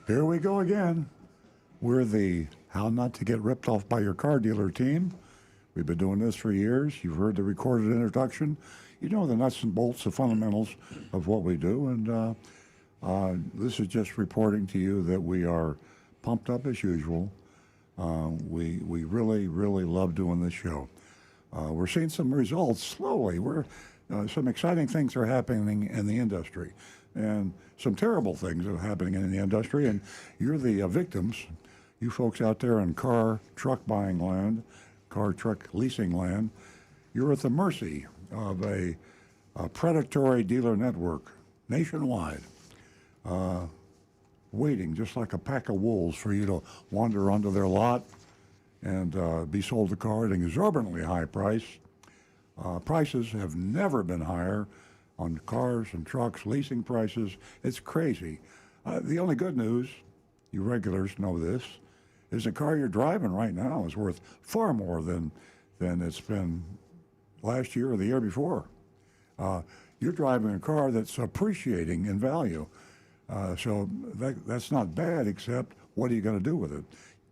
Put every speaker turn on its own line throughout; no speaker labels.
Here we go again. We're the How Not to Get Ripped Off by Your Car Dealer team. We've been doing this for years. You've heard the recorded introduction. You know the nuts and bolts, the fundamentals of what we do. And this is just reporting to you that we are pumped up as usual. We really, really love doing this show. We're seeing some results slowly. Some exciting things are happening in the industry, and some terrible things are happening in the industry. And you're the victims. You folks out there in car, truck buying land, car, truck leasing land, you're at the mercy of a predatory dealer network nationwide, waiting just like a pack of wolves for you to wander onto their lot and be sold a car at an exorbitantly high price. Prices have never been higher on cars and trucks, leasing prices. It's crazy. The only good news, you regulars know this, is the car you're driving right now is worth far more than it's been last year or the year before. You're driving a car that's appreciating in value. So that's not bad, except what are you going to do with it?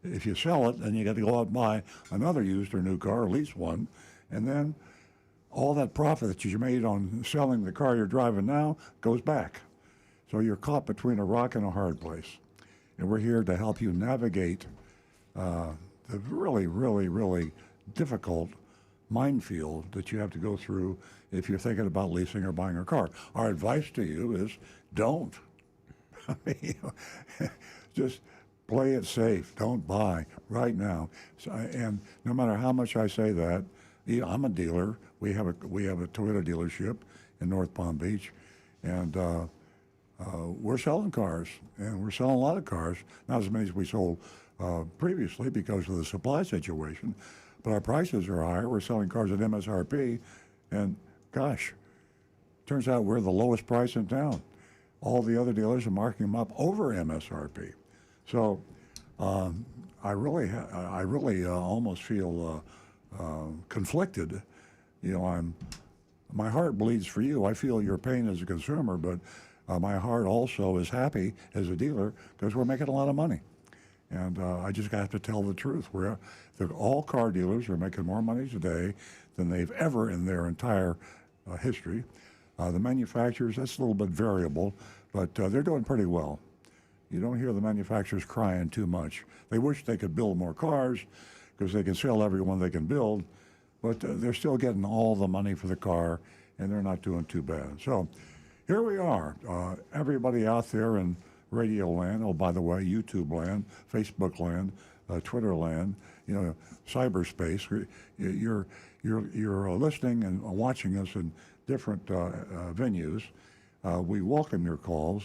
If you sell it, then you got to go out and buy another used or new car, or lease one, and then all that profit that you made on selling the car you're driving now goes back. So you're caught between a rock and a hard place. And we're here to help you navigate the really, really, really difficult minefield that you have to go through if you're thinking about leasing or buying a car. Our advice to you is don't. Just play it safe. Don't buy right now. And no matter how much I say that, I'm a dealer. We have a Toyota dealership in North Palm Beach, and we're selling cars, and we're selling a lot of cars. Not as many as we sold previously because of the supply situation, but our prices are higher. We're selling cars at MSRP, and gosh, turns out we're the lowest price in town. All the other dealers are marking them up over MSRP. So I really almost feel conflicted. My heart bleeds for you. I feel your pain as a consumer, but my heart also is happy as a dealer because we're making a lot of money. And I just have to tell the truth. All car dealers are making more money today than they've ever in their entire history. The manufacturers, that's a little bit variable, but they're doing pretty well. You don't hear the manufacturers crying too much. They wish they could build more cars because they can sell every one they can build, but they're still getting all the money for the car, and they're not doing too bad. So here we are. Everybody out there in radio land, oh, by the way, YouTube land, Facebook land, Twitter land, cyberspace. You're listening and watching us in different venues. We welcome your calls.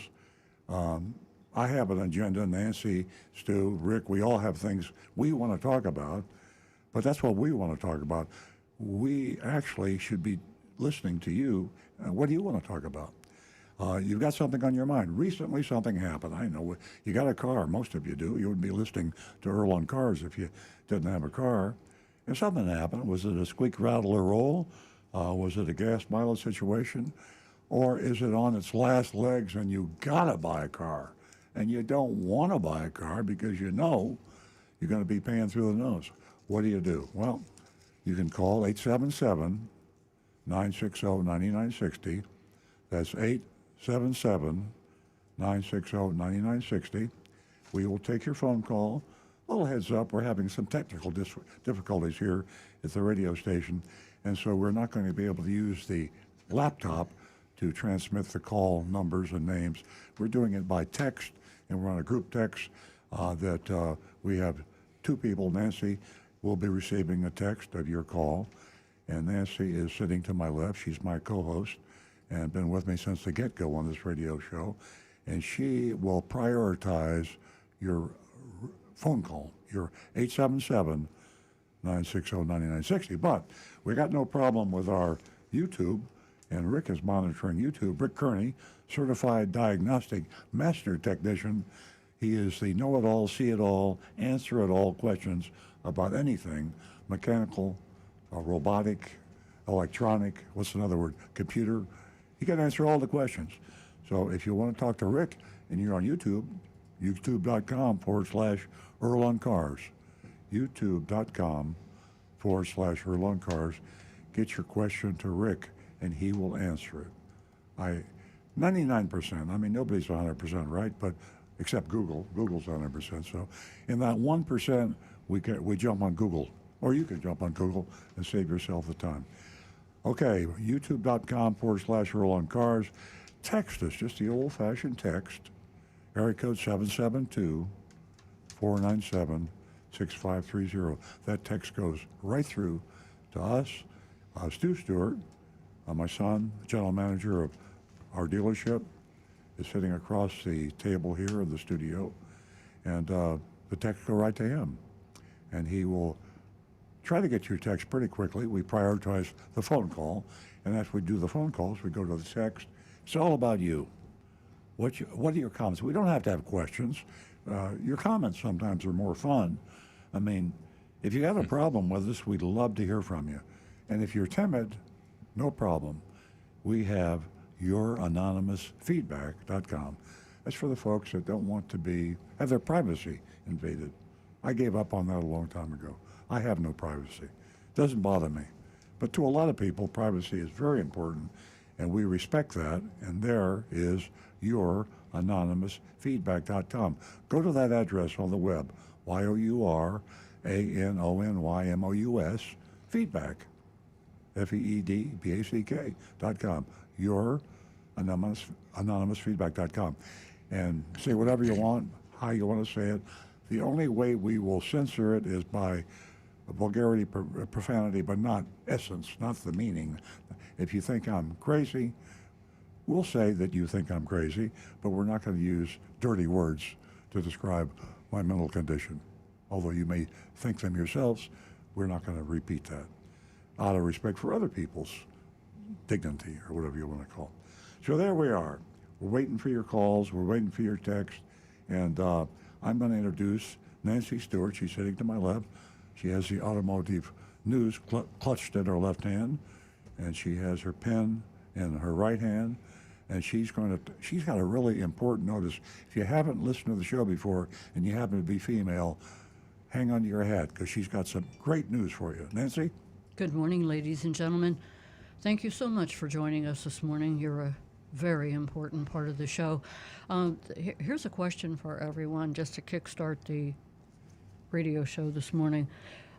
I have an agenda. Nancy, Stu, Rick, we all have things we want to talk about, but that's what we want to talk about. We actually should be listening to you. What do you want to talk about? You've got something on your mind. Recently, something happened. I know you got a car. Most of you do. You wouldn't be listening to Earl on Cars if you didn't have a car. And something happened. Was it a squeak, rattle, or roll? Was it a gas mileage situation? Or is it on its last legs and you got to buy a car? And you don't want to buy a car because you know you're going to be paying through the nose. What do you do? Well, you can call 877-960-9960. That's 877-960-9960. We will take your phone call. A little heads up, we're having some technical difficulties here at the radio station, and so we're not going to be able to use the laptop to transmit the call numbers and names. We're doing it by text, and we're on a group text that we have two people. Nancy will be receiving a text of your call, and Nancy is sitting to my left. She's my co-host and been with me since the get-go on this radio show, and she will prioritize your phone call, your 877-960-9960. But we got no problem with our YouTube, and Rick is monitoring YouTube. Rick Kearney, certified diagnostic master technician. He is the know-it-all, see-it-all, answer-it-all questions about anything, mechanical, robotic, electronic, what's another word, computer. He can answer all the questions. So if you want to talk to Rick and you're on YouTube, youtube.com/Earl on Cars. youtube.com/Earl on Cars. Get your question to Rick, and he will answer it. 99%, I mean, nobody's 100% right, but except Google. Google's 100%. So in that 1%, we jump on Google, or you can jump on Google and save yourself the time. Okay, youtube.com/Earl on Cars. Text us, just the old-fashioned text, area code 772-497-6530. That text goes right through to us. Stu Stewart, my son, general manager of our dealership, is sitting across the table here in the studio, and the text go right to him, and he will try to get your text pretty quickly. We prioritize the phone call, and as we do the phone calls, we go to the text. It's all about you. What are your comments? We don't have to have questions. Your comments sometimes are more fun. I mean, if you have a problem with us, we'd love to hear from you. And if you're timid, no problem. We have youranonymousfeedback.com. That's for the folks that don't want to have their privacy invaded. I gave up on that a long time ago. I have no privacy. It doesn't bother me. But to a lot of people, privacy is very important, and we respect that, and there is youranonymousfeedback.com. Go to that address on the web, YOURANONYMOUS, feedback, FEEDBACK.com, youranonymousfeedback.com. And say whatever you want, how you want to say it. The only way we will censor it is by vulgarity, profanity, but not essence, not the meaning. If you think I'm crazy, we'll say that you think I'm crazy, but we're not going to use dirty words to describe my mental condition. Although you may think them yourselves, we're not going to repeat that out of respect for other people's dignity or whatever you want to call it. So there we are. We're waiting for your calls. We're waiting for your text. And I'm going to introduce Nancy Stewart. She's sitting to my left. She has the automotive news clutched in her left hand, and she has her pen in her right hand. And she's got a really important notice. If you haven't listened to the show before and you happen to be female, hang on to your hat, because she's got some great news for you. Nancy?
Good morning, ladies and gentlemen. Thank you so much for joining us this morning. You're a very important part of the show. Here's a question for everyone, just to kickstart the radio show this morning.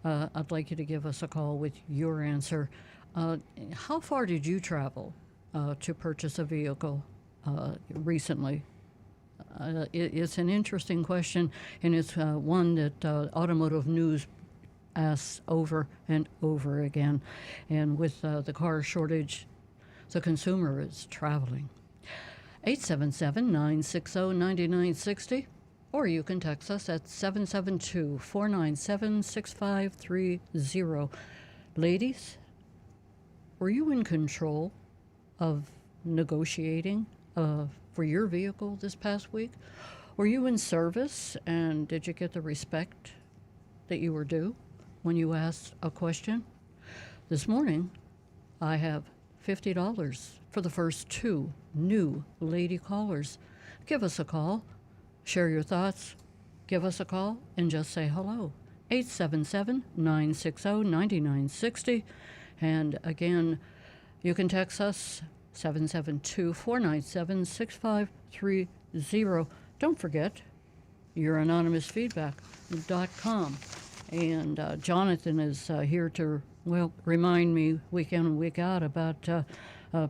I'd like you to give us a call with your answer. How far did you travel to purchase a vehicle recently? It's an interesting question, and it's one that Automotive News asks over and over again. And with the car shortage, the consumer is traveling. 877-960-9960, or you can text us at 772-497-6530. Ladies, were you in control of negotiating for your vehicle this past week? Were you in service, and did you get the respect that you were due when you asked a question? This morning, I have $50 for the first 2 new lady callers. Give us a call, share your thoughts, give us a call, and just say hello. 877-960-9960. And again, you can text us 772-497-6530. Don't forget, youranonymousfeedback.com. And Jonathan is here to, remind me week in and week out about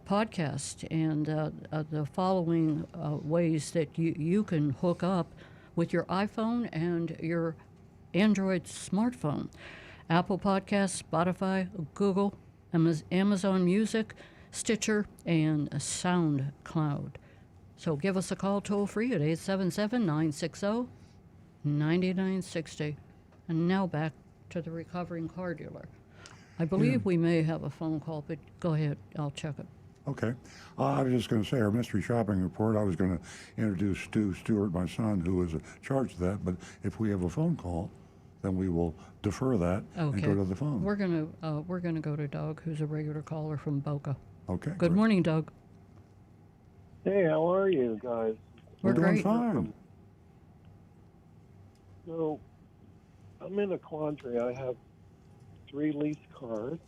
podcast and the following ways that you can hook up with your iPhone and your Android smartphone. Apple Podcasts, Spotify, Google, Amazon Music, Stitcher, and SoundCloud. So give us a call toll free at 877-960-9960. And now back to the recovering car dealer. I believe we may have a phone call, but go ahead. I'll check it.
Okay. I was just going to say our mystery shopping report. I was going to introduce Stu Stewart, my son, who is in charge of that. But if we have a phone call, then we will defer that and go to the phone.
We're gonna go to Doug, who's a regular caller from Boca.
Okay.
Good morning, Doug.
Hey, how are you guys?
We're
doing
great.
fine.
So I'm in a quandary. I have 3 lease cars.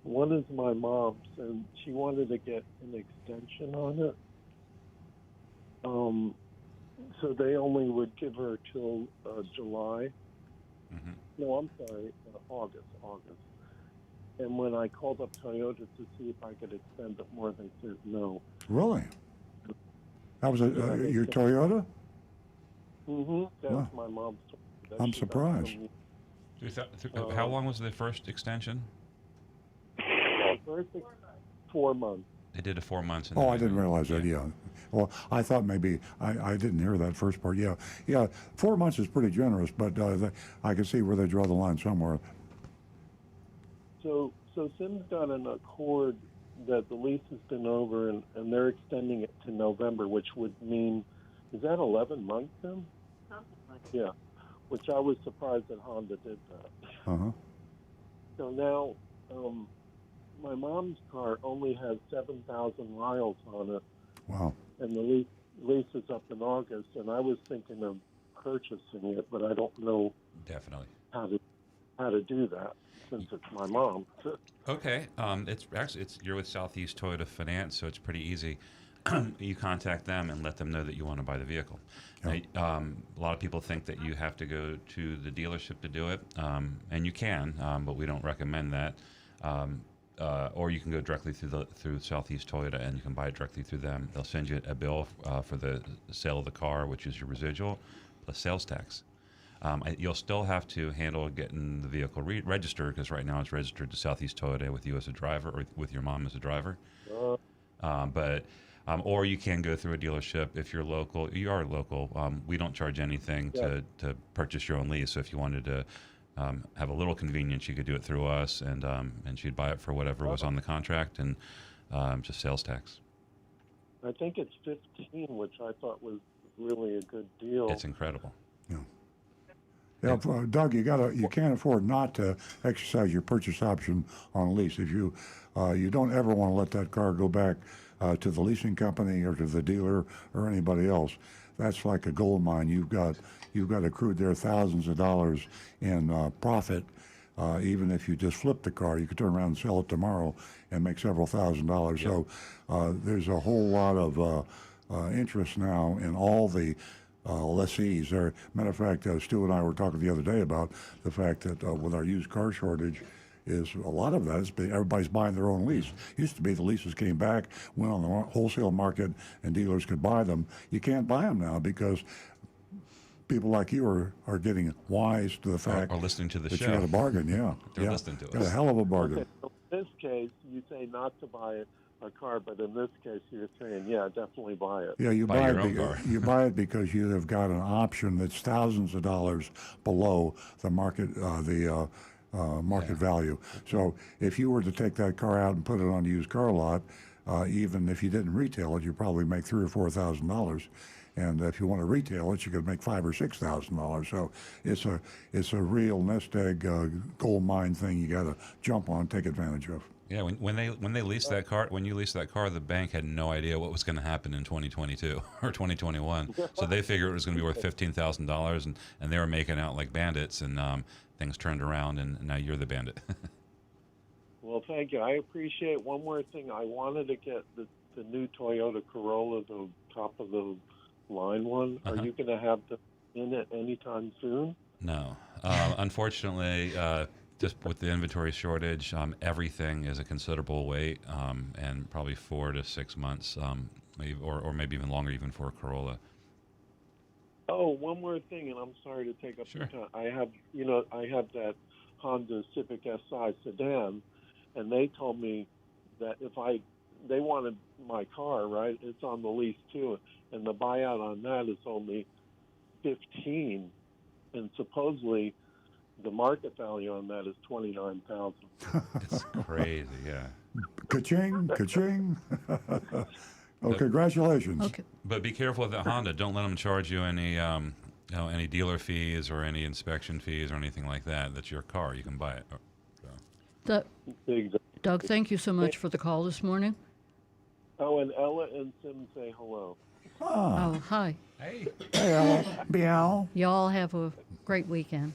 One is my mom's, and she wanted to get an extension on it. Um, so they only would give her till July.
Hmm.
No, I'm sorry, August. And when I called up Toyota to see if I could extend it more, they said no.
Really? That was
Yeah, they
your
said,
Toyota?
That's
Wow,
my mom's Toyota that
I'm
she got
surprised.
from me.
How
Um,
long was the first extension?
first 4 months.
They did a 4 months and
Oh,
then
I
they
didn't
moved.
realize that.
Yeah.
Yeah. Well, I thought maybe I didn't hear that first part. Yeah, yeah. 4 months is pretty generous, but I can see where they draw the line somewhere.
So Sim's got an accord that the lease has been over, and they're extending it to November, which would mean, is that 11 months, Sim? Yeah, which I was surprised that Honda did that.
Uh huh.
So now, my mom's car only has 7,000 miles on it,
Wow.
and the lease is up in August, and I was thinking of purchasing it, but I don't know
Definitely.
how to do that since it's my mom.
Okay. It's actually you're with Southeast Toyota Finance, so it's pretty easy. You contact them and let them know that you want to buy the vehicle.
Yeah.
A lot of people think that you have to go to the dealership to do it, and you can, but we don't recommend that. Or you can go directly through Southeast Toyota and you can buy it directly through them. They'll send you a bill for the sale of the car, which is your residual plus sales tax. You'll still have to handle getting the vehicle registered because right now it's registered to Southeast Toyota with you as a driver or with your mom as a driver.
Uh,
But or you can go through a dealership if you're local. You are local. We don't charge anything
yeah.
to purchase your own lease. So if you wanted to have a little convenience, you could do it through us, and she'd buy it for whatever was on the contract and just sales tax.
I think it's 15, which I thought was really a good deal.
It's incredible.
Yeah. Yeah, Doug, you can't afford not to exercise your purchase option on a lease. If you don't ever want to let that car go back to the leasing company or to the dealer or anybody else. That's like a gold mine. You've got accrued there thousands of dollars in profit. Even if you just flip the car, you could turn around and sell it tomorrow and make several $1,000s.
Yep.
So there's a whole lot of interest now in all the lessees. Matter of fact, Stu and I were talking the other day about the fact that with our used car shortage, is a lot of that is everybody's buying their own lease. Used to be the leases came back, went on the wholesale market, and dealers could buy them. You can't buy them now because people like you are getting wise to the fact
Or listening to the
that
show.
you got a bargain. Yeah,
They're
yeah,
listening to
got a
us.
hell of a bargain.
Okay, so in this case, you say not to buy a car, but in this case, you're saying, yeah, definitely buy it.
Yeah, you
Buy
buy
your
it.
own car.
You buy it because you have got an option that's thousands of dollars below the market value. So if you were to take that car out and put it on a used car lot, even if you didn't retail it, you probably make $3,000 or $4,000. And if you want to retail it, you could make $5,000 or $6,000. So it's a real nest egg gold mine thing. You got to jump on, take advantage of.
Yeah, when they leased that car, when you leased that car, the bank had no idea what was going to happen in 2022 or 2021. So they figured it was going to be worth $15,000, and they were making out like bandits, and things turned around, and now you're the bandit.
Well, thank you. I appreciate one more thing. I wanted to get the new Toyota Corolla, the top of the line one. Are you going to have them in it anytime soon?
No, unfortunately, just with the inventory shortage, everything is a considerable wait, and probably 4 to 6 months, maybe, or maybe even longer, even for a Corolla.
Oh, one more thing, and I'm sorry to take up your
Sure.
time. I have that Honda Civic Si sedan, and they told me that they wanted my car, right? It's on the lease too, and the buyout on that is only 15, and supposedly the market value on that is 29,000.
It's crazy, yeah.
Ka-ching, ka-ching. Oh,
But-
congratulations.
Okay.
But be careful with that Honda. Don't let them charge you any, any dealer fees or any inspection fees or anything like that. That's your car. You can buy it. So.
Exactly.
Doug, thank you so much for the call this morning.
Oh, and Ella and Sim say hello.
Oh, hi.
Hey.
Hey, Earl. Meow.
Y'all have a great weekend.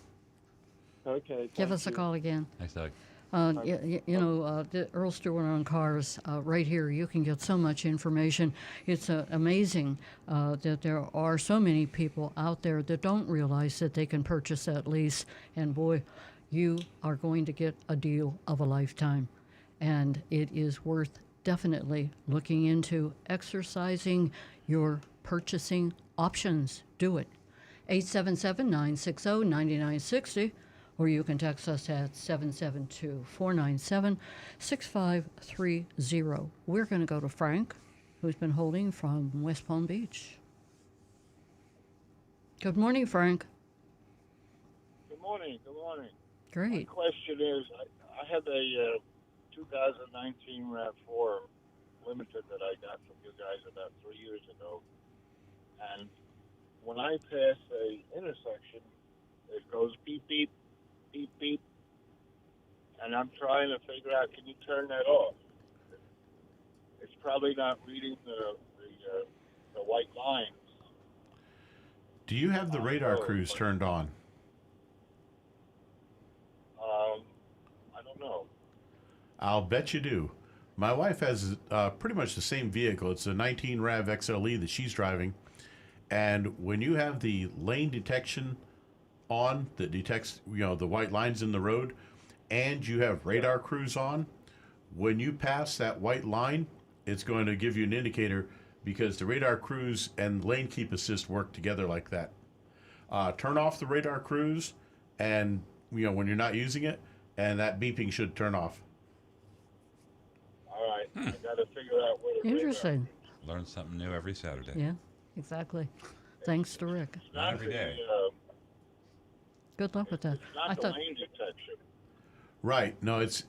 Okay.
Give
thank
us a
you.
call again.
Thanks, Doug.
The Earl Stewart on cars right here. You can get so much information. It's amazing that there are so many people out there that don't realize that they can purchase that lease. And boy, you are going to get a deal of a lifetime. And it is worth definitely looking into exercising your purchasing options. Do it. 877-960-9960, or you can text us at 772-497-6530. We're going to go to Frank, who's been holding from West Palm Beach. Good morning, Frank.
Good morning. Good morning. My
Great.
question is, I have a 2019 RAV4 Limited that I got from you guys about 3 years ago, and when I pass a intersection, it goes beep beep, beep beep, and I'm trying to figure out, can you turn that off? It's probably not reading the white lines.
Do you have the radar cruise turned on?
I don't know.
I'll bet you do. My wife has pretty much the same vehicle. It's a 19 RAV XLE that she's driving. And when you have the lane detection on that detects, the white lines in the road, and you have radar cruise on, when you pass that white line, it's going to give you an indicator because the radar cruise and lane keep assist work together like that. Turn off the radar cruise and, when you're not using it, and that beeping should turn off.
All right, I got to figure out where the
Interesting.
Learn something new every Saturday.
Yeah, exactly. Thanks to Rick.
Not every day.
Good luck with that.
It's not the lane detection.
Right. No, it's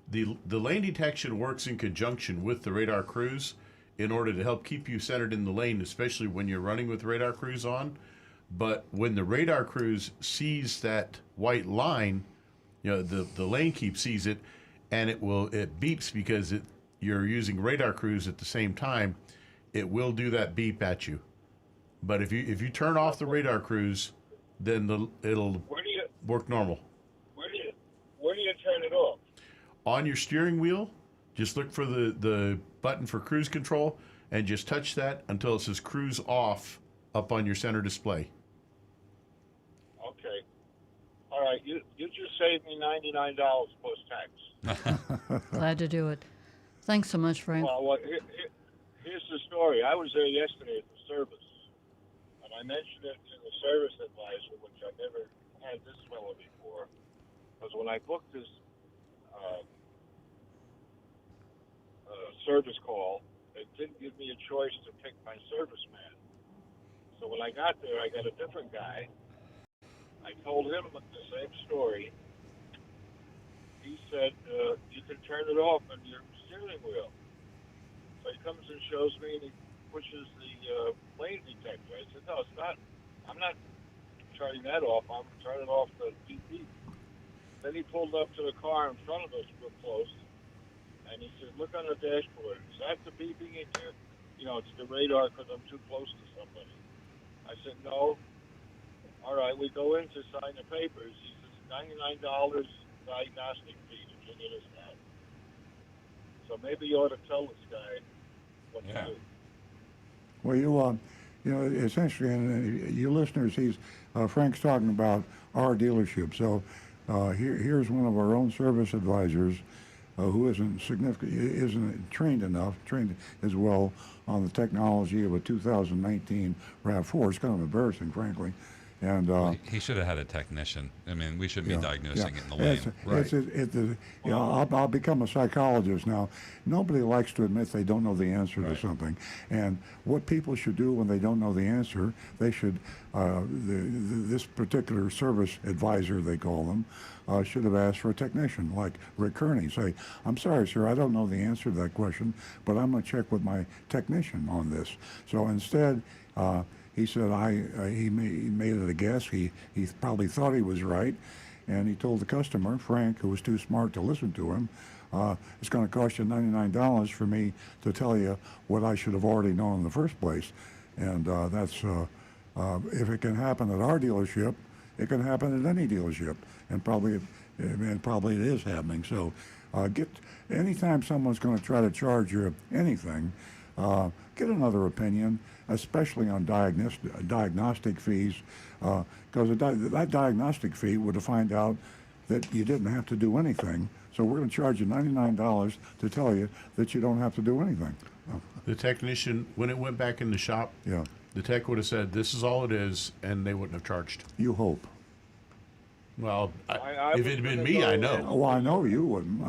the lane detection works in conjunction with the radar cruise in order to help keep you centered in the lane, especially when you're running with radar cruise on. But when the radar cruise sees that white line, the lane keep sees it, and it beeps because you're using radar cruise at the same time. It will do that beep at you. But if you turn off the radar cruise, then it'll work normal.
Where do you turn it off?
On your steering wheel, just look for the button for cruise control and just touch that until it says cruise off up on your center display.
Okay. All right. You just saved me $99 plus tax.
Glad to do it. Thanks so much, Frank.
Well, here's the story. I was there yesterday at the service, and I mentioned it to the service advisor, which I never had this fellow before, because when I booked this service call, it didn't give me a choice to pick my serviceman. So when I got there, I got a different guy. I told him the same story. He said, you can turn it off on your steering wheel. So he comes and shows me, and he pushes the lane detector. I said, no, it's not. I'm not turning that off. I'm turning off the beep beep. Then he pulled up to the car in front of us real close, and he said, look on the dashboard. Is that the beeping in here? It's the radar because I'm too close to somebody. I said, no. All right, we go in to sign the papers. He says, $99 diagnostic fee to figure this out. So maybe you ought to tell this guy what to do.
Well, essentially, and you listeners, Frank's talking about our dealership. So here's one of our own service advisors who isn't trained as well on the technology of a 2019 RAV4. It's kind of embarrassing, frankly. And
He should have had a technician. I mean, we shouldn't be diagnosing it in the
It's,
lane.
I'll become a psychologist now. Nobody likes to admit they don't know the answer to something. And what people should do when they don't know the answer, they should, this particular service advisor, they call them, should have asked for a technician, like Rick Kearney. Say, I'm sorry, sir, I don't know the answer to that question, but I'm going to check with my technician on this. So instead, he said he made it a guess. He probably thought he was right, and he told the customer, Frank, who was too smart to listen to him, it's going to cost you $99 for me to tell you what I should have already known in the first place. And if it can happen at our dealership, it can happen at any dealership, and probably it is happening. So, anytime someone's going to try to charge you anything, get another opinion, especially on diagnostic fees, because that diagnostic fee would have find out that you didn't have to do anything. So we're going to charge you $99 to tell you that you don't have to do anything.
The technician, when it went back in the shop,
Yeah,
the tech would have said, "This is all it is," and they wouldn't have charged.
you hope.
Well,
I
if
was
it had been
gonna
me,
go
I
in-
know.
Well, I know you wouldn't.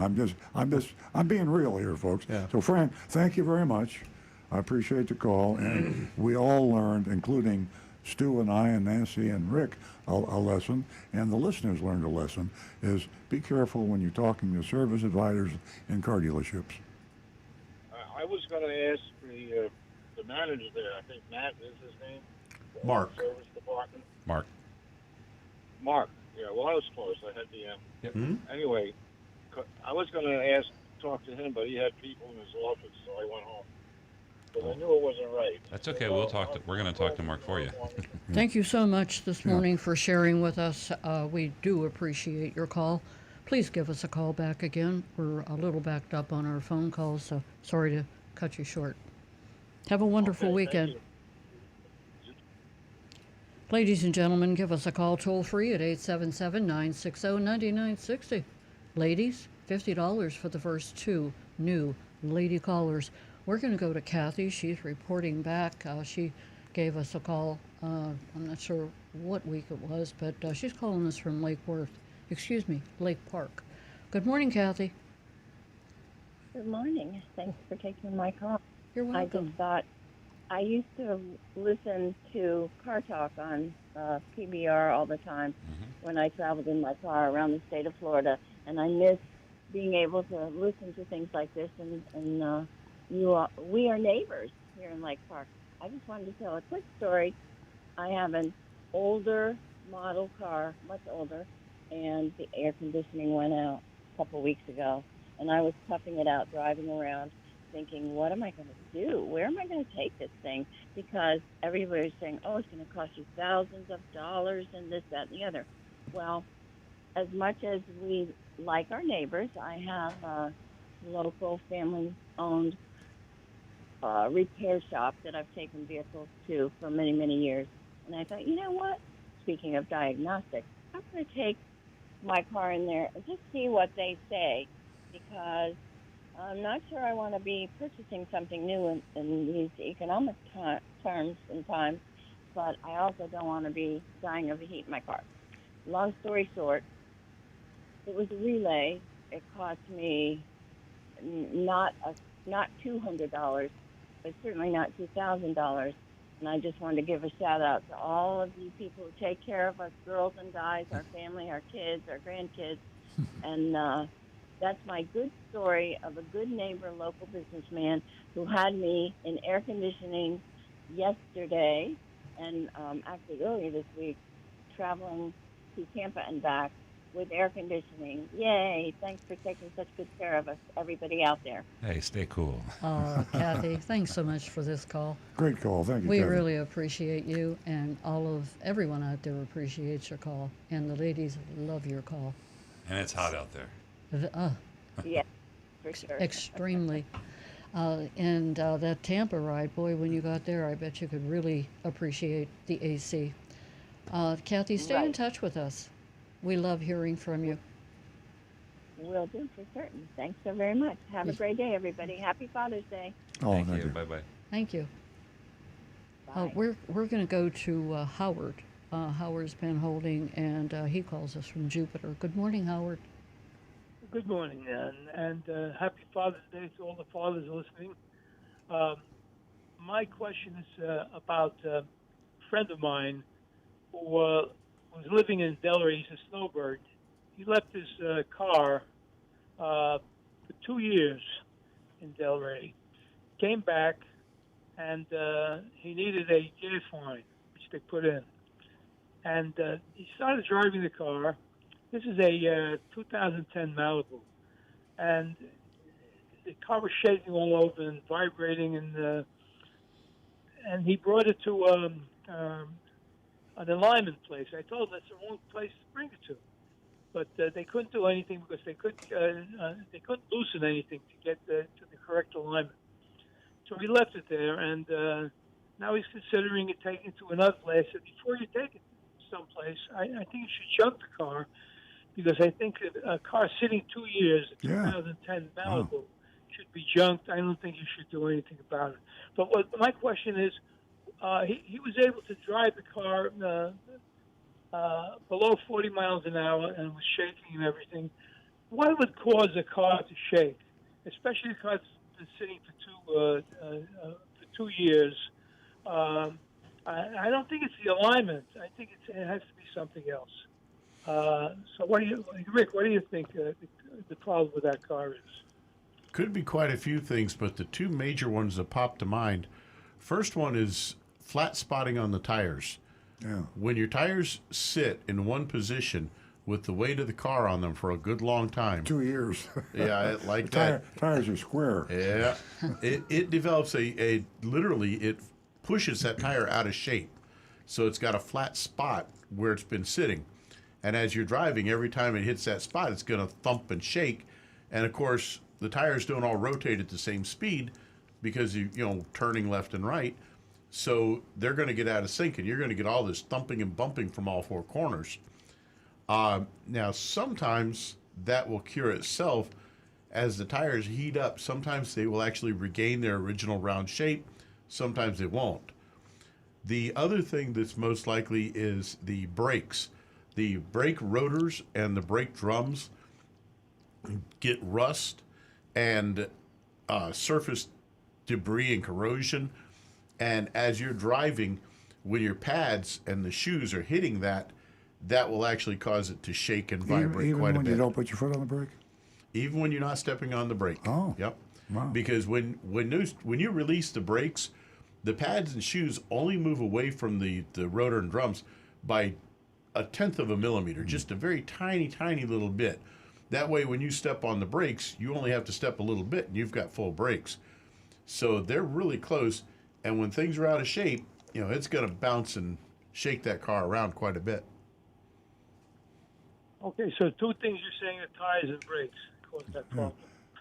I'm being real here, folks.
Yeah.
So, Frank, thank you very much. I appreciate the call, and we all learned, including Stu and I and Nancy and Rick, a lesson, and the listeners learned a lesson, is be careful when you're talking to service advisors in car dealerships.
I was going to ask the manager there. I think Matt is his name. The
Mark.
Service department.
Mark.
Mark. Yeah. Well, I was close. I had the.
Yep.
Hmm?
Anyway, I was going to talk to him, but he had people in his office, so I went home. But I knew it wasn't right.
That's okay. We're going to talk to Mark for you.
Thank you so much this morning for sharing with us. We do appreciate your call. Please give us a call back again. We're a little backed up on our phone calls, so sorry to cut you short. Have a wonderful
Okay,
weekend.
thank you.
Ladies and gentlemen, give us a call toll free at 877-960-9960. Ladies, $50 for the first two new lady callers. We're going to go to Kathy. She's reporting back. She gave us a call. I'm not sure what week it was, but she's calling us from Lake Park. Good morning, Kathy.
Good morning. Thanks for taking my call.
You're
I
welcome.
just thought I used to listen to Car Talk on PBR all the time when I traveled in my car around the state of Florida, and I miss being able to listen to things like this. And we are neighbors here in Lake Park. I just wanted to tell a quick story. I have an older model car, much older, and the air conditioning went out a couple weeks ago, and I was toughing it out driving around thinking, what am I going to do? Where am I going to take this thing? Because everybody's saying, oh, it's going to cost you thousands of dollars and this, that, and the other. Well, as much as we like our neighbors, I have a local family-owned repair shop that I've taken vehicles to for many, many years. And I thought, you know what? Speaking of diagnostics, I'm going to take my car in there and just see what they say, because I'm not sure I want to be purchasing something new in these economic terms and times, but I also don't want to be dying of the heat in my car. Long story short, it was a relay. It cost me not $200, but certainly not $2,000. And I just wanted to give a shout out to all of you people who take care of us girls and guys, our family, our kids, our grandkids. And that's my good story of a good neighbor, local businessman who had me in air conditioning yesterday and actually earlier this week, traveling to Tampa and back with air conditioning. Yay! Thanks for taking such good care of us, everybody out there.
Hey, stay cool.
Kathy, thanks so much for this call.
Great call. Thank you,
We
Kathy.
really appreciate you, and everyone out there appreciates your call, and the ladies love your call.
And it's hot out there.
Yeah, for sure.
Extremely. And that Tampa ride, boy, when you got there, I bet you could really appreciate the AC. Kathy, stay in
Right.
touch with us. We love hearing from you.
Will do for certain. Thanks so very much. Have a great day, everybody. Happy Father's Day.
Oh,
Thank you. Bye-bye.
Thank you.
Bye.
We're going to go to Howard. Howard's been holding, and he calls us from Jupiter. Good morning, Howard.
Good morning, and happy Father's Day to all the fathers listening. My question is about a friend of mine who was living in Delray. He's a snowbird. He left his car for 2 years in Delray. Came back, and he needed a gas line, which they put in. And he started driving the car. This is a 2010 Malibu. and the car was shaking all over and vibrating, and he brought it to an alignment place. I told him that's the wrong place to bring it to, but they couldn't do anything because they couldn't loosen anything to get to the correct alignment. So we left it there, and now he's considering it taking it to another place. And before you take it someplace, I think you should junk the car, because I think a car sitting 2 years, a
Yeah.
2010 Malibu, should be junked. I don't think you should do anything about it. But my question is, he was able to drive the car below 40 miles an hour and was shaking and everything. What would cause a car to shake, especially a car that's been sitting for 2 years? I don't think it's the alignment. I think it has to be something else. So, Rick? What do you think the problem with that car is?
Could be quite a few things, but the two major ones that pop to mind. First one is flat spotting on the tires.
Yeah.
When your tires sit in one position with the weight of the car on them for a good long time.
2 years.
Yeah, like that.
Tires are square.
Yeah. It develops literally, it pushes that tire out of shape. So it's got a flat spot where it's been sitting. And as you're driving, every time it hits that spot, it's going to thump and shake. And of course, the tires don't all rotate at the same speed because you turning left and right. So they're going to get out of sync, and you're going to get all this thumping and bumping from all four corners. Now, sometimes that will cure itself as the tires heat up. Sometimes they will actually regain their original round shape. Sometimes they won't. The other thing that's most likely is the brakes. The brake rotors and the brake drums get rust and surface debris and corrosion. And as you're driving, when your pads and the shoes are hitting that will actually cause it to shake and vibrate
Even
quite a
when
bit.
you don't put your foot on the brake?
Even when you're not stepping on the brake.
Oh.
Yep.
Wow.
Because when you release the brakes, the pads and shoes only move away from the rotor and drums by 1/10 of a millimeter, just a very tiny, tiny little bit. That way, when you step on the brakes, you only have to step a little bit, and you've got full brakes. So they're really close, and when things are out of shape, it's going to bounce and shake that car around quite a bit.
Okay, so two things you're saying are tires and brakes cause that problem.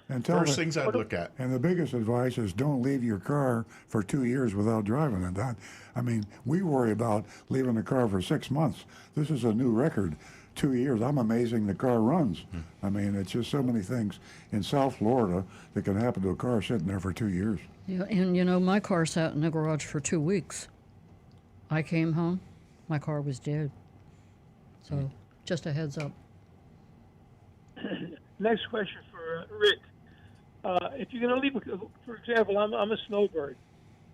And
First things I'd look at.
And the biggest advice is don't leave your car for 2 years without driving it. We worry about leaving the car for 6 months. This is a new record, 2 years. I'm amazing the car runs. It's just so many things in South Florida that can happen to a car sitting there for 2 years.
Yeah, and my car sat in the garage for 2 weeks. I came home, my car was dead. So, just a heads up.
Next question for Rick. If you're going to leave, for example, I'm a snowbird,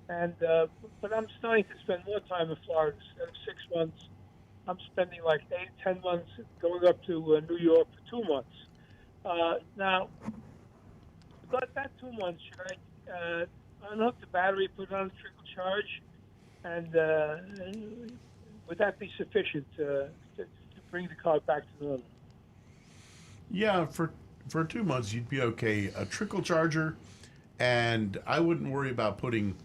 but I'm starting to spend more time in Florida. Instead of 6 months, I'm spending like 8-10 months going up to New York for 2 months. Now, but that 2 months, should I unhook the battery, put it on a trickle charge, and would that be sufficient to bring the car back to normal?
Yeah, for 2 months you'd be okay. A trickle charger, and I wouldn't worry about putting,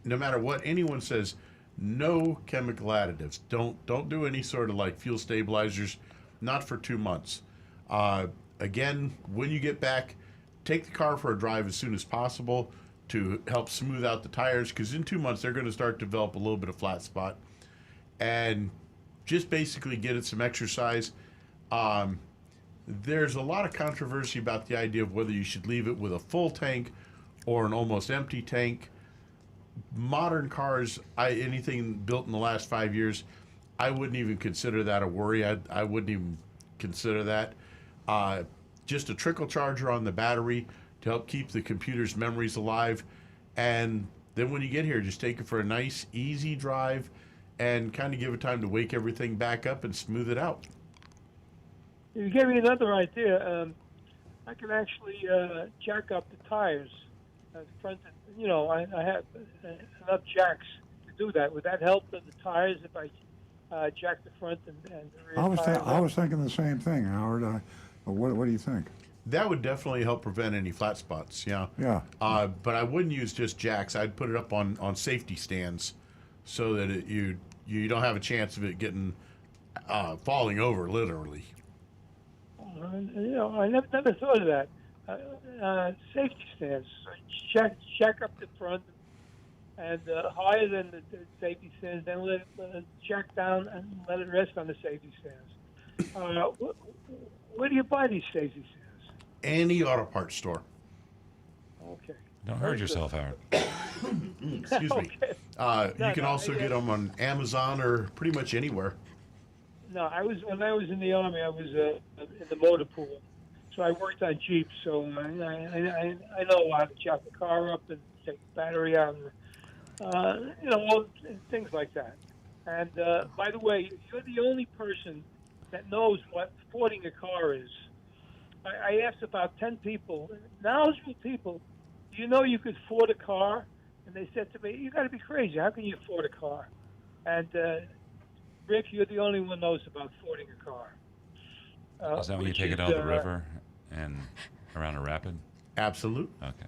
no matter what anyone says, no chemical additives. Don't do any sort of like fuel stabilizers, not for 2 months. Again, when you get back, take the car for a drive as soon as possible to help smooth out the tires, because in 2 months they're going to start to develop a little bit of flat spot, and just basically get it some exercise. There's a lot of controversy about the idea of whether you should leave it with a full tank or an almost empty tank. Modern cars, anything built in the last 5 years, I wouldn't even consider that a worry. I wouldn't even consider that. Just a trickle charger on the battery to help keep the computer's memories alive. And then when you get here, just take it for a nice, easy drive and kind of give it time to wake everything back up and smooth it out.
You gave me another idea. I can actually jack up the tires. Front, I have enough jacks to do that. Would that help the tires if I jack the front and the rear tires?
I was thinking the same thing, Howard. What do you think?
That would definitely help prevent any flat spots. Yeah.
Yeah.
But I wouldn't use just jacks. I'd put it up on safety stands, so that you don't have a chance of it getting falling over literally.
I never thought of that. Safety stands. Check up the front and higher than the safety stands, then let it check down and let it rest on the safety stands. Where do you buy these safety stands?
Any auto parts store.
Okay.
Don't hurt yourself, Howard.
Excuse me.
Okay.
You can also get them on Amazon or pretty much anywhere.
No, when I was in the Army, I was in the motor pool. So I worked on Jeeps, so I know how to jack the car up and take the battery out, and, all things like that. And by the way, you're the only person that knows what fording a car is. I asked about 10 people, knowledgeable people, do you know you could ford a car? And they said to me, you got to be crazy. How can you ford a car? And Rick, you're the only one knows about fording a car.
Is that when you take it out of the river and around a rapid?
Absolute.
Okay.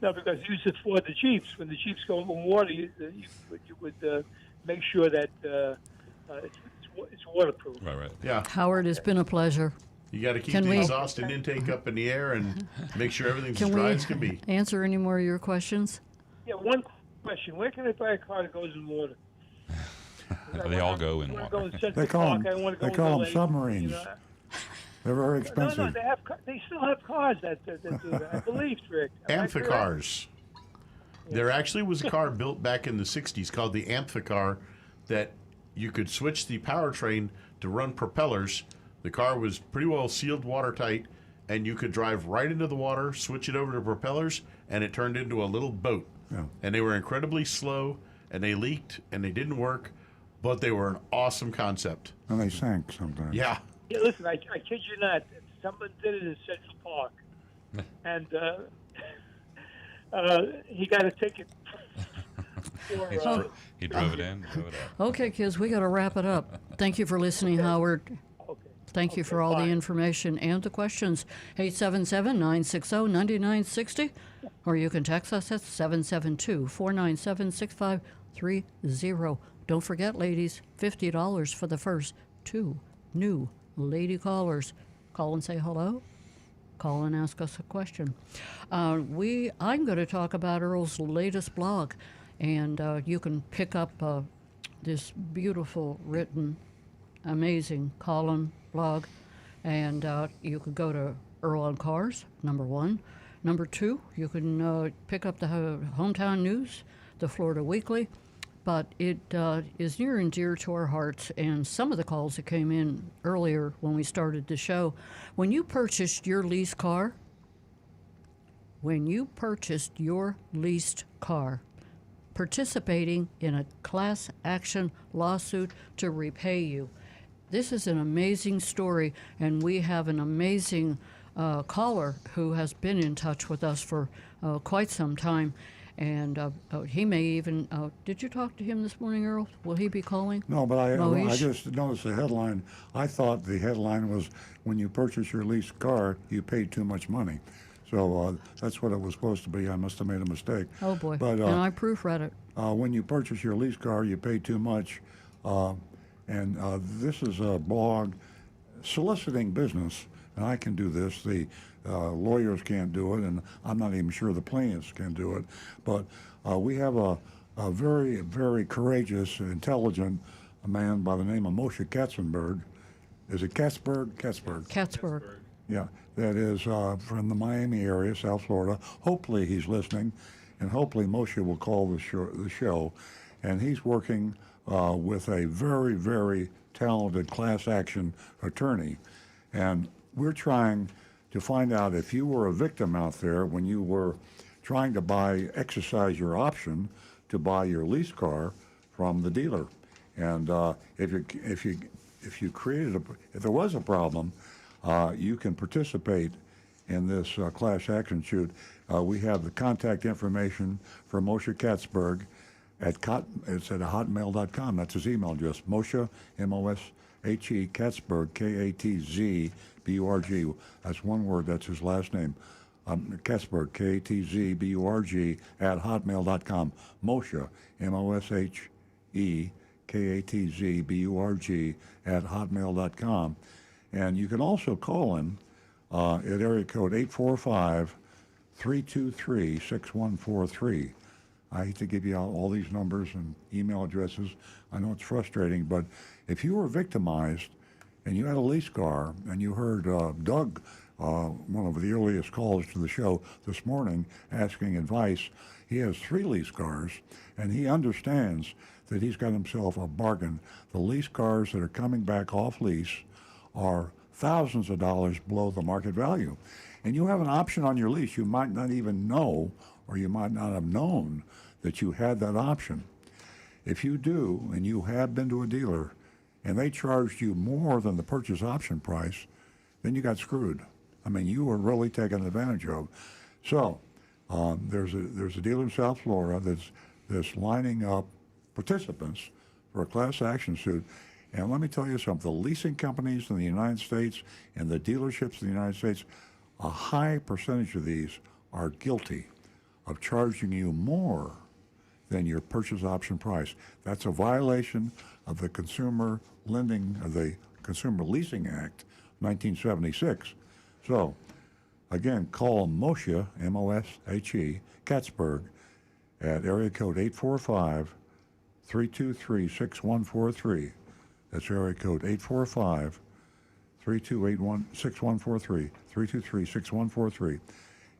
No, because you used to ford the Jeeps. When the Jeeps go over water, you would make sure that it's waterproof.
Right.
Yeah.
Howard, it's been a pleasure.
You got to keep
Can
the
we-
exhaust and intake up in the air and make sure everything's as
Can
dry
we
as can be.
answer any more of your questions?
Yeah, one question. Where can I buy a car that goes in water?
They all go in
I wanna
water.
go in Central
They call
Park.
them-
I wanna go
they
in
call
the
them
lake,
submarines. They're very
No,
expensive.
they still have cars that do that. I believe, Rick. Am I correct?
Amphicars. There actually was a car built back in the 60s called the Amphicar that you could switch the powertrain to run propellers. The car was pretty well sealed watertight, and you could drive right into the water, switch it over to propellers, and it turned into a little boat.
Yeah.
And they were incredibly slow, and they leaked, and they didn't work, but they were an awesome concept.
And they sank sometimes.
Yeah.
Yeah, listen, I kid you not. Someone did it in Central Park, and he got a ticket. For,
He drove it in, drove it out.
Okay, kids, we got to wrap it up. Thank you for listening, Howard.
okay.
Thank you for all the information and the questions. 877-960-9960, or you can text us at 772-497-6530. Don't forget, ladies, $50 for the first 2 new lady callers. Call and say hello. Call and ask us a question. I'm going to talk about Earl's latest blog, and you can pick up this beautiful written, amazing column blog, and you could go to Earl on Cars, number 1. Number 2, you can pick up the Hometown News, the Florida Weekly, but it is near and dear to our hearts, and some of the calls that came in earlier when we started the show, when you purchased your leased car, participating in a class action lawsuit to repay you. This is an amazing story, and we have an amazing caller who has been in touch with us for quite some time. And he may even, did you talk to him this morning, Earl? Will he be calling?
No, but I
Moish?
just noticed the headline. I thought the headline was, when you purchase your leased car, you paid too much money. So that's what it was supposed to be. I must have made a mistake.
Oh, boy.
But,
and I proofread it.
when you purchase your leased car, you pay too much. And this is a blog soliciting business, and I can do this. The lawyers can't do it, and I'm not even sure the plaintiffs can do it. But we have a very, very courageous, intelligent man by the name of Moshe Katzenberg. Is it Katzberg?
Katzberg.
Yeah, that is from the Miami area, South Florida. Hopefully he's listening, and hopefully Moshe will call the show. And he's working with a very, very talented class action attorney. And we're trying to find out if you were a victim out there when you were trying to exercise your option to buy your lease car from the dealer. And if there was a problem, you can participate in this class action suit. We have the contact information for Moshe Katzberg, it's at hotmail.com. That's his email address. Moshe, M-O-S-H-E, Katzberg, K-A-T-Z-B-U-R-G. That's one word. That's his last name. Katzberg, K-A-T-Z-B-U-R-G, at hotmail.com. Moshe, M-O-S-H-E, K-A-T-Z-B-U-R-G, at hotmail.com. And you can also call him at area code 845-323-6143. I hate to give you all these numbers and email addresses. I know it's frustrating, but if you were victimized and you had a lease car and you heard Doug, one of the earliest calls to the show this morning, asking advice, he has 3 lease cars and he understands that he's got himself a bargain. The lease cars that are coming back off lease are thousands of dollars below the market value. And you have an option on your lease. You might not even know, or you might not have known that you had that option. If you do, and you have been to a dealer, and they charged you more than the purchase option price, then you got screwed. I mean, you were really taken advantage of. So there's a dealer in South Florida that's lining up participants for a class action suit. And let me tell you something, the leasing companies in the United States and the dealerships in the United States, a high percentage of these are guilty of charging you more than your purchase option price. That's a violation of the Consumer Leasing Act, 1976. So, again, call Moshe, M-O-S-H-E, Katzberg, at area code 845-323-6143. That's area code 845-323-6143, 323-6143.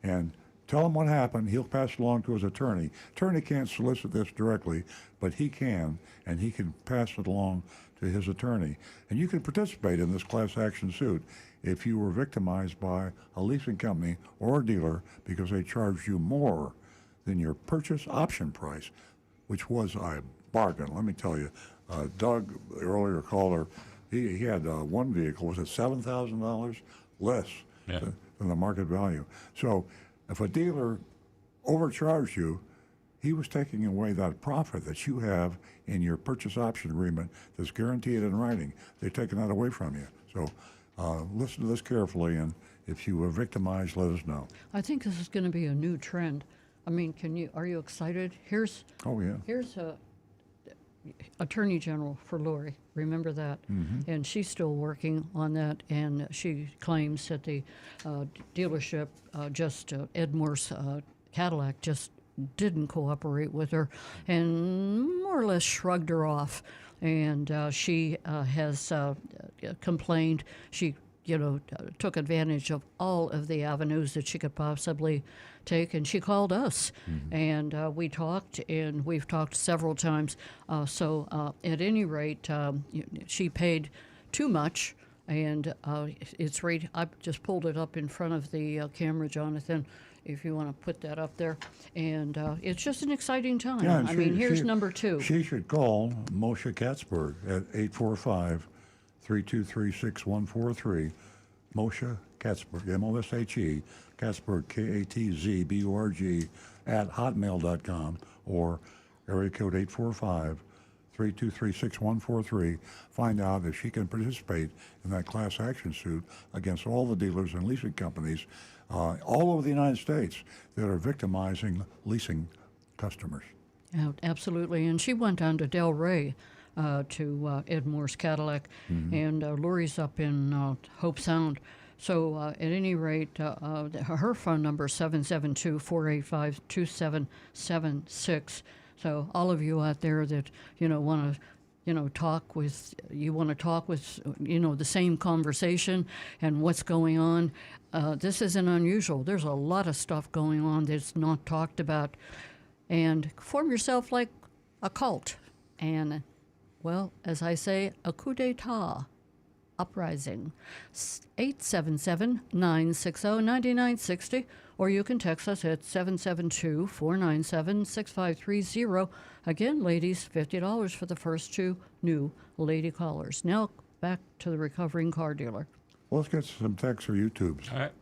And tell him what happened. He'll pass it along to his attorney. Attorney can't solicit this directly, but he can, and he can pass it along to his attorney. And you can participate in this class action suit if you were victimized by a leasing company or a dealer because they charged you more than your purchase option price, which was a bargain. Let me tell you, Doug, the earlier caller, he had one vehicle, was it $7,000 less than the market value. So if a dealer overcharged you, he was taking away that profit that you have in your purchase option agreement that's guaranteed in writing. They're taking that away from you. So listen to this carefully, and if you were victimized, let us know.
I think this is going to be a new trend. I mean, are you excited? Here's Attorney General for Lori. Remember that? Mm-hmm. And she's still working on that, and she claims that the dealership, Edmore's Cadillac, just didn't cooperate with her and more or less shrugged her off. And she has complained. She, took advantage of all of the avenues that she could possibly take, and she called us, and we talked, and we've talked several times. So at any rate, she paid too much, and it's right. I just pulled it up in front of the camera, Jonathan, if you want to put that up there. And it's just an exciting time.
Yeah,
here's number 2.
She should call Moshe Katzberg at 845-323-6143. Moshe Katzberg, M-O-S-H-E, Katzberg, K-A-T-Z-B-U-R-G, at hotmail.com, or area code 845-323-6143. Find out if she can participate in that class action suit against all the dealers and leasing companies all over the United States that are victimizing leasing customers.
Yeah, absolutely. And she went down to Delray to Edmore's Cadillac, and Lori's up in Hope Sound. So at any rate, her phone number is 772-485-2776. So all of you out there that want to talk with the same conversation and what's going on. This isn't unusual. There's a lot of stuff going on that's not talked about. And form yourself like a cult. And, well, as I say, a coup d'etat uprising. 877-960-9960. Or you can text us at 772-497-6530. Again, ladies, $50 for the first 2 new lady callers. Now back to the recovering car dealer.
Well, let's get some texts or YouTubes.
All right.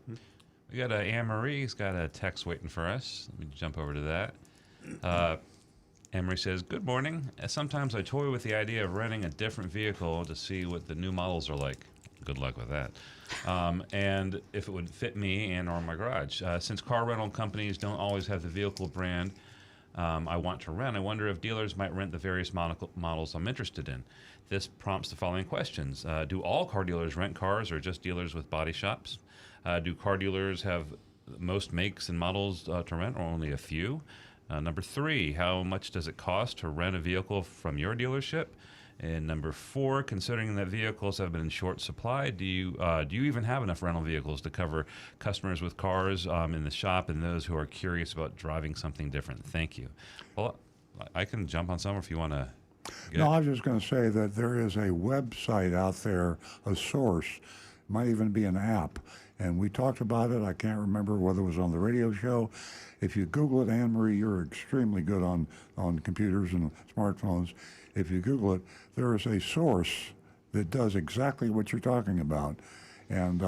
We got Anne Marie's got a text waiting for us. Let me jump over to that. Emery says, "Good morning. Sometimes I toy with the idea of renting a different vehicle to see what the new models are like. Good luck with that. And if it would fit me and or my garage. Since car rental companies don't always have the vehicle brand I want to rent, I wonder if dealers might rent the various models I'm interested in. This prompts the following questions. Do all car dealers rent cars or just dealers with body shops? Do car dealers have most makes and models to rent or only a few? Number 3, how much does it cost to rent a vehicle from your dealership? And number 4, considering that vehicles have been in short supply, do you even have enough rental vehicles to cover customers with cars in the shop and those who are curious about driving something different? Thank you." Well, I can jump on some if you want to.
No, I was just going to say that there is a website out there, a source, might even be an app. And we talked about it. I can't remember whether it was on the radio show. If you Google it, Anne-Marie, you're extremely good on computers and smartphones. If you Google it, there is a source that does exactly what you're talking about. And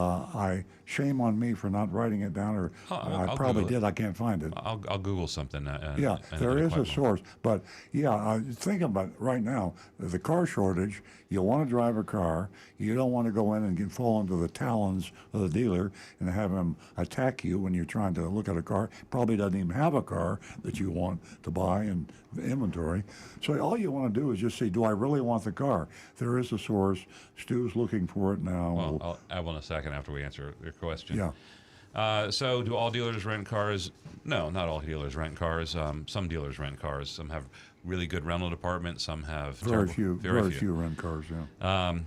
shame on me for not writing it down, or I probably
Google it.
did. I can't find it.
I'll Google something.
Yeah, there is a source. But yeah, think about it right now, the car shortage. You want to drive a car. You don't want to go in and fall into the talons of the dealer and have him attack you when you're trying to look at a car. Probably doesn't even have a car that you want to buy in inventory. So all you want to do is just say, do I really want the car? There is a source. Stu's looking for it now.
Well, I'll add one in a second after we answer your question.
Yeah.
So do all dealers rent cars? No, not all dealers rent cars. Some dealers rent cars. Some have really good rental departments. Some have
Very few rent cars, yeah.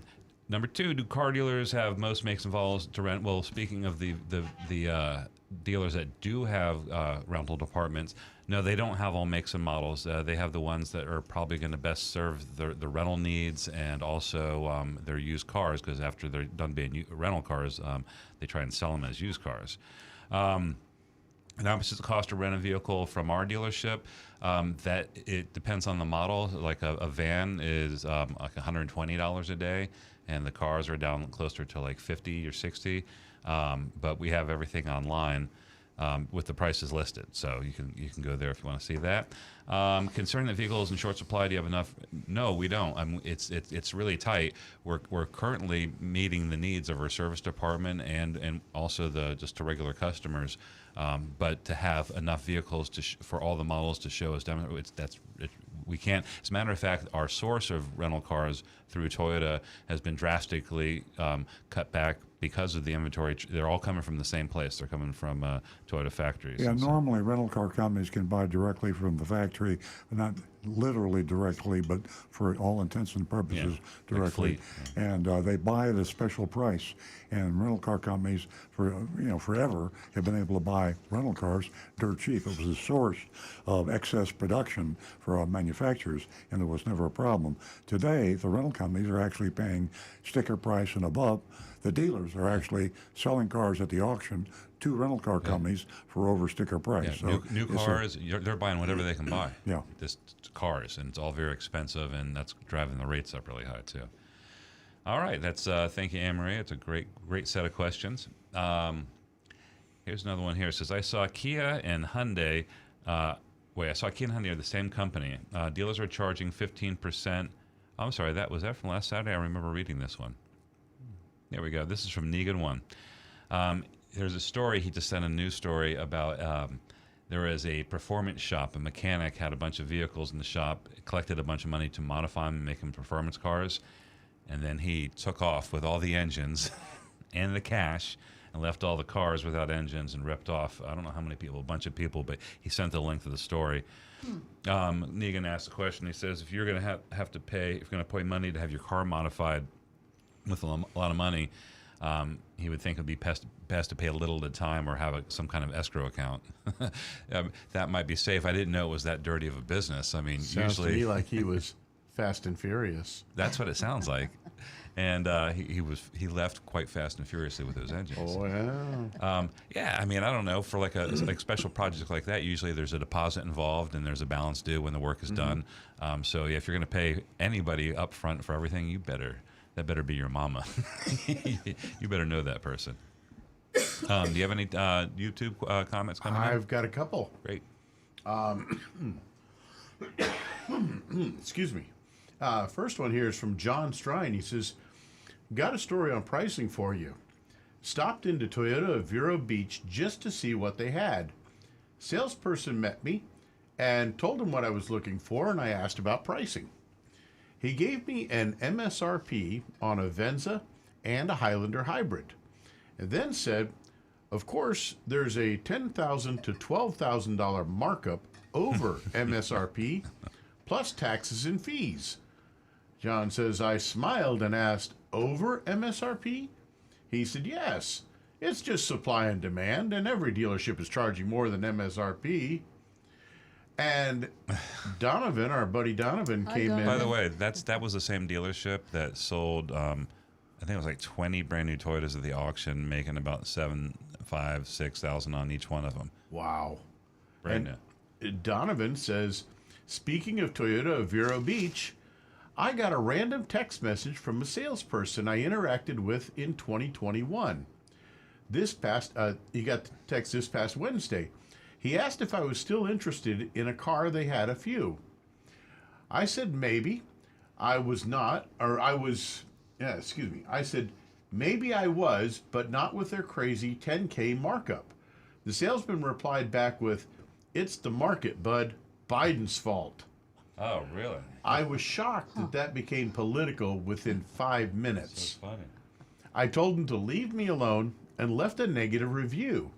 Number 2, do car dealers have most makes and models to rent? Well, speaking of the dealers that do have rental departments, no, they don't have all makes and models. They have the ones that are probably going to best serve the rental needs and also their used cars, because after they're done being rental cars, they try and sell them as used cars. Now, it's the cost to rent a vehicle from our dealership. That it depends on the model. Like a van is like $120 a day, and the cars are down closer to like 50 or 60. But we have everything online with the prices listed, so you can go there if you want to see that. Concerning the vehicles in short supply, do you have enough? No, we don't. It's really tight. We're currently meeting the needs of our service department and also just to regular customers. But to have enough vehicles for all the models to show us demo, we can't. As a matter of fact, our source of rental cars through Toyota has been drastically cut back because of the inventory. They're all coming from the same place. They're coming from Toyota factories.
Yeah, normally rental car companies can buy directly from the factory, not literally directly, but for all intents and purposes directly.
Like
And they buy at a special price. And rental car companies, forever have been able to buy rental cars dirt cheap. It was a source of excess production for our manufacturers, and there was never a problem. Today, the rental companies are actually paying sticker price and above. The dealers are actually selling cars at the auction to rental car companies for over sticker price.
Yeah, new cars, they're buying whatever they can buy.
Yeah.
Just cars, and it's all very expensive, and that's driving the rates up really high too. All right, that's thank you, Anne-Marie. It's a great set of questions. Here's another one here. It says, I saw Kia and Hyundai. I saw Kia and Hyundai are the same company. Dealers are charging 15%. I'm sorry, was that from last Saturday? I remember reading this one. There we go. This is from Negan 1. There's a story, he just sent a news story about there was a performance shop. A mechanic had a bunch of vehicles in the shop, collected a bunch of money to modify them and make them performance cars, and then he took off with all the engines and the cash and left all the cars without engines and ripped off, I don't know how many people, a bunch of people, but he sent the link to the story. Negan asked a question. He says, if you're going to have to pay, if you're going to pay money to have your car modified with a lot of money, he would think it would be best to pay a little at a time or have some kind of escrow account. That might be safe. I didn't know it was that dirty of a business. I mean,
Sounds
usually
to me like he was Fast and Furious.
that's what it sounds like. And he left quite fast and furiously with those engines.
Oh, yeah.
Yeah, I mean, I don't know. For like a special project like that, usually there's a deposit involved and there's a balance due when the work is done. So yeah, if you're going to pay anybody up front for everything, that better be your mama. You better know that person. Do you have any YouTube comments coming in?
I've got a couple.
Great.
Excuse me. First one here is from John Strine. He says, got a story on pricing for you. Stopped into Toyota of Vero Beach just to see what they had. Salesperson met me and told him what I was looking for, and I asked about pricing. He gave me an MSRP on a Venza and a Highlander hybrid, and then said, of course, there's a $10,000 to $12,000 markup over MSRP, plus taxes and fees. John says, I smiled and asked, over MSRP? He said, yes. It's just supply and demand, and every dealership is charging more than MSRP. And Donovan, our buddy Donovan, came in.
By the way, that was the same dealership that sold, I think it was like 20 brand new Toyotas at the auction, making about $6,000 on each one of them.
Wow.
Brand new.
Donovan says, speaking of Toyota of Vero Beach, I got a random text message from a salesperson I interacted with in 2021. He got the text this past Wednesday. He asked if I was still interested in a car they had a few. I said maybe. I said maybe I was, but not with their crazy 10K markup. The salesman replied back with, it's the market, bud. Biden's fault.
Oh, really?
I was shocked that became political within 5 minutes.
So funny.
I told him to leave me alone and left a negative review.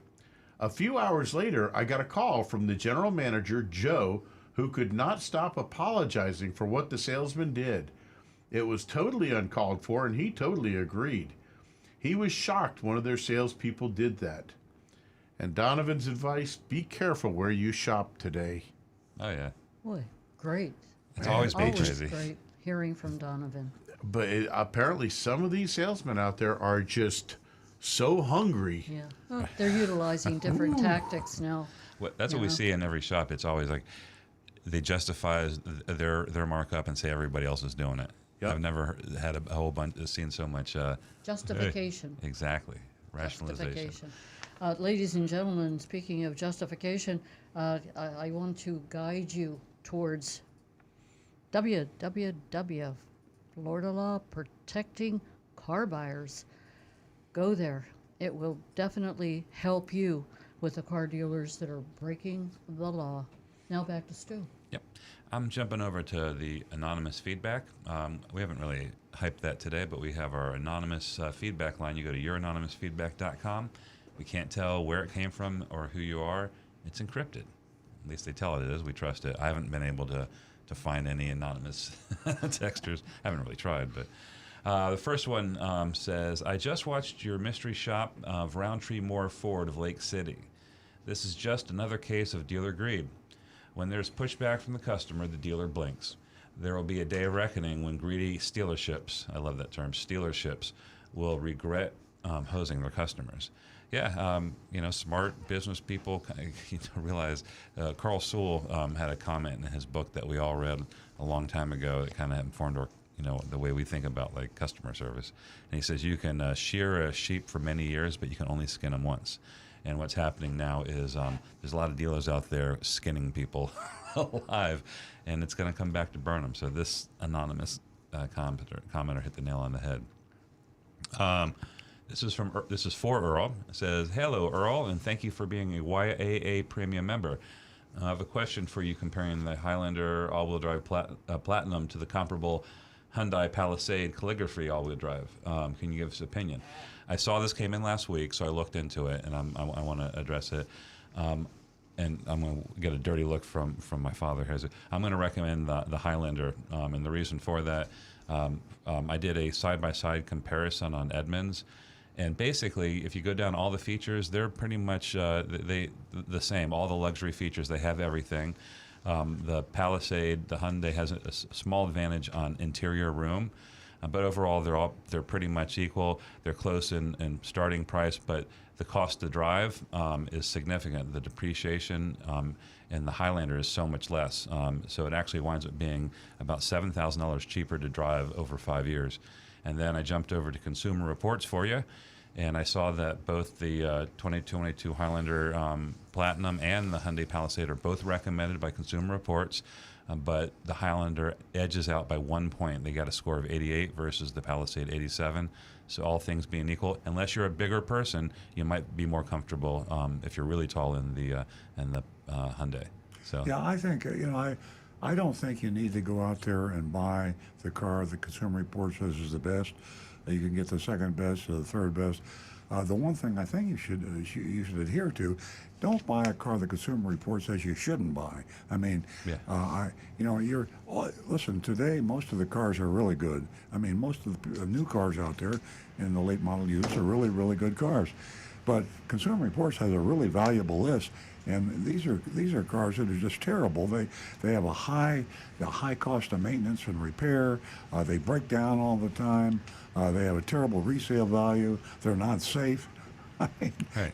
A few hours later, I got a call from the general manager, Joe, who could not stop apologizing for what the salesman did. It was totally uncalled for, and he totally agreed. He was shocked one of their salespeople did that. And Donovan's advice, be careful where you shop today.
Oh, yeah.
Boy, great.
It's always been
Always
crazy.
great hearing from Donovan.
But apparently some of these salesmen out there are just so hungry.
Yeah. Well, they're utilizing different tactics now.
That's what we
Yeah.
see in every shop. It's always like they justify their markup and say everybody else is doing it.
Yep.
I've never had a whole bunch, seen so much.
Justification.
Exactly. Rationalization.
Justification. Ladies and gentlemen, speaking of justification, I want to guide you towards www. Florida Law Protecting Car Buyers. Go there. It will definitely help you with the car dealers that are breaking the law. Now back to Stu.
Yep. I'm jumping over to the anonymous feedback. We haven't really hyped that today, but we have our anonymous feedback line. You go to youranonymousfeedback.com. We can't tell where it came from or who you are. It's encrypted. At least they tell it is. We trust it. I haven't been able to find any anonymous texters. I haven't really tried, but the first one says, I just watched your mystery shop of Roundtree Moore Ford of Lake City. This is just another case of dealer greed. When there's pushback from the customer, the dealer blinks. There will be a day of reckoning when greedy stealerships, I love that term, stealerships, will regret hosing their customers. Yeah, smart business people realize. Carl Sewell had a comment in his book that we all read a long time ago that kind of informed our, the way we think about like customer service. And he says you can shear a sheep for many years, but you can only skin them once. And what's happening now is there's a lot of dealers out there skinning people alive, and it's going to come back to burn them. So this anonymous commenter hit the nail on the head. This is for Earl. It says, hello, Earl, and thank you for being a YAA premium member. I have a question for you comparing the Highlander all-wheel drive Platinum to the comparable Hyundai Palisade calligraphy all-wheel drive. Can you give us an opinion? I saw this came in last week, so I looked into it, and I want to address it. And I'm going to get a dirty look from my father here. I'm going to recommend the Highlander, and the reason for that, I did a side-by-side comparison on Edmunds. And basically, if you go down all the features, they're pretty much the same. All the luxury features, they have everything. The Palisade, the Hyundai has a small advantage on interior room, but overall they're pretty much equal. They're close in starting price, but the cost to drive is significant. The depreciation in the Highlander is so much less. So it actually winds up being about $7,000 cheaper to drive over 5 years. And then I jumped over to Consumer Reports for you, and I saw that both the 2022 Highlander Platinum and the Hyundai Palisade are both recommended by Consumer Reports. but the Highlander edges out by 1 point. They got a score of 88 versus the Palisade 87. So all things being equal, unless you're a bigger person, you might be more comfortable if you're really tall in the Hyundai. So
Yeah, I think, I don't think you need to go out there and buy the car the Consumer Report says is the best. You can get the second best or the third best. The one thing I think you should adhere to, don't buy a car the Consumer Report says you shouldn't buy. I mean,
Yeah.
listen, today most of the cars are really good. I mean, most of the new cars out there in the late model use are really, really good cars. But Consumer Reports has a really valuable list, and these are cars that are just terrible. They have a high cost of maintenance and repair. They break down all the time. They have a terrible resale value. They're not safe. I mean,
Right.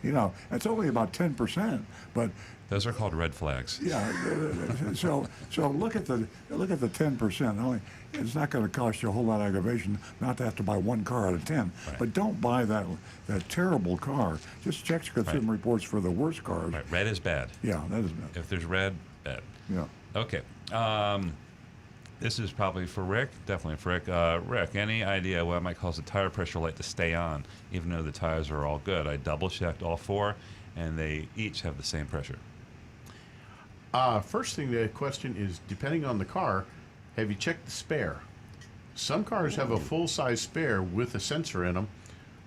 it's only about 10%, but
those are called red flags.
yeah. So look at the 10%. Only it's not going to cost you a whole lot of aggravation not to have to buy one car out of 10.
Right.
But don't buy that terrible car. Just check Consumer Reports for the worst cars.
Right. Red is bad.
Yeah, that is.
If there's red, bad.
Yeah.
Okay. This is probably for Rick. Definitely for Rick. Rick, any idea what might cause the tire pressure light to stay on, even though the tires are all good? I double checked all four, and they each have the same pressure.
First thing, the question is, depending on the car, have you checked the spare? Some cars have a full-size spare with a sensor in them.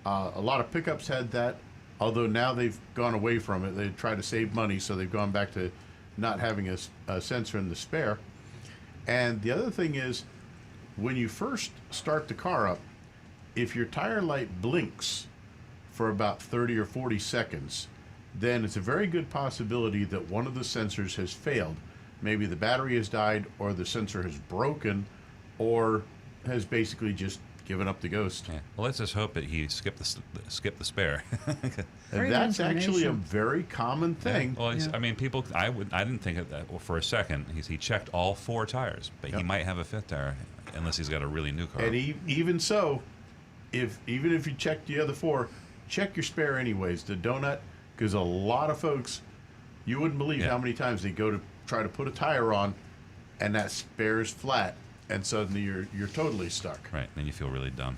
A lot of pickups had that, although now they've gone away from it. They try to save money, so they've gone back to not having a sensor in the spare. And the other thing is, when you first start the car up, if your tire light blinks for about 30 or 40 seconds, then it's a very good possibility that one of the sensors has failed. Maybe the battery has died, or the sensor has broken, or has basically just given up the ghost.
Yeah. Well, let's just hope that he skipped the spare.
And
Great
that's actually a
information.
very common thing.
Well,
Yeah.
I mean, people. I didn't think of that for a second. He checked all four tires, but he
Yep.
might have a fifth tire, unless he's got a really new car.
And even so, even if you check the other four, check your spare anyways. The donut, because a lot of folks, you wouldn't believe
Yeah.
how many times they go to try to put a tire on, and that spare is flat, and suddenly you're totally stuck.
Right, then you feel really dumb.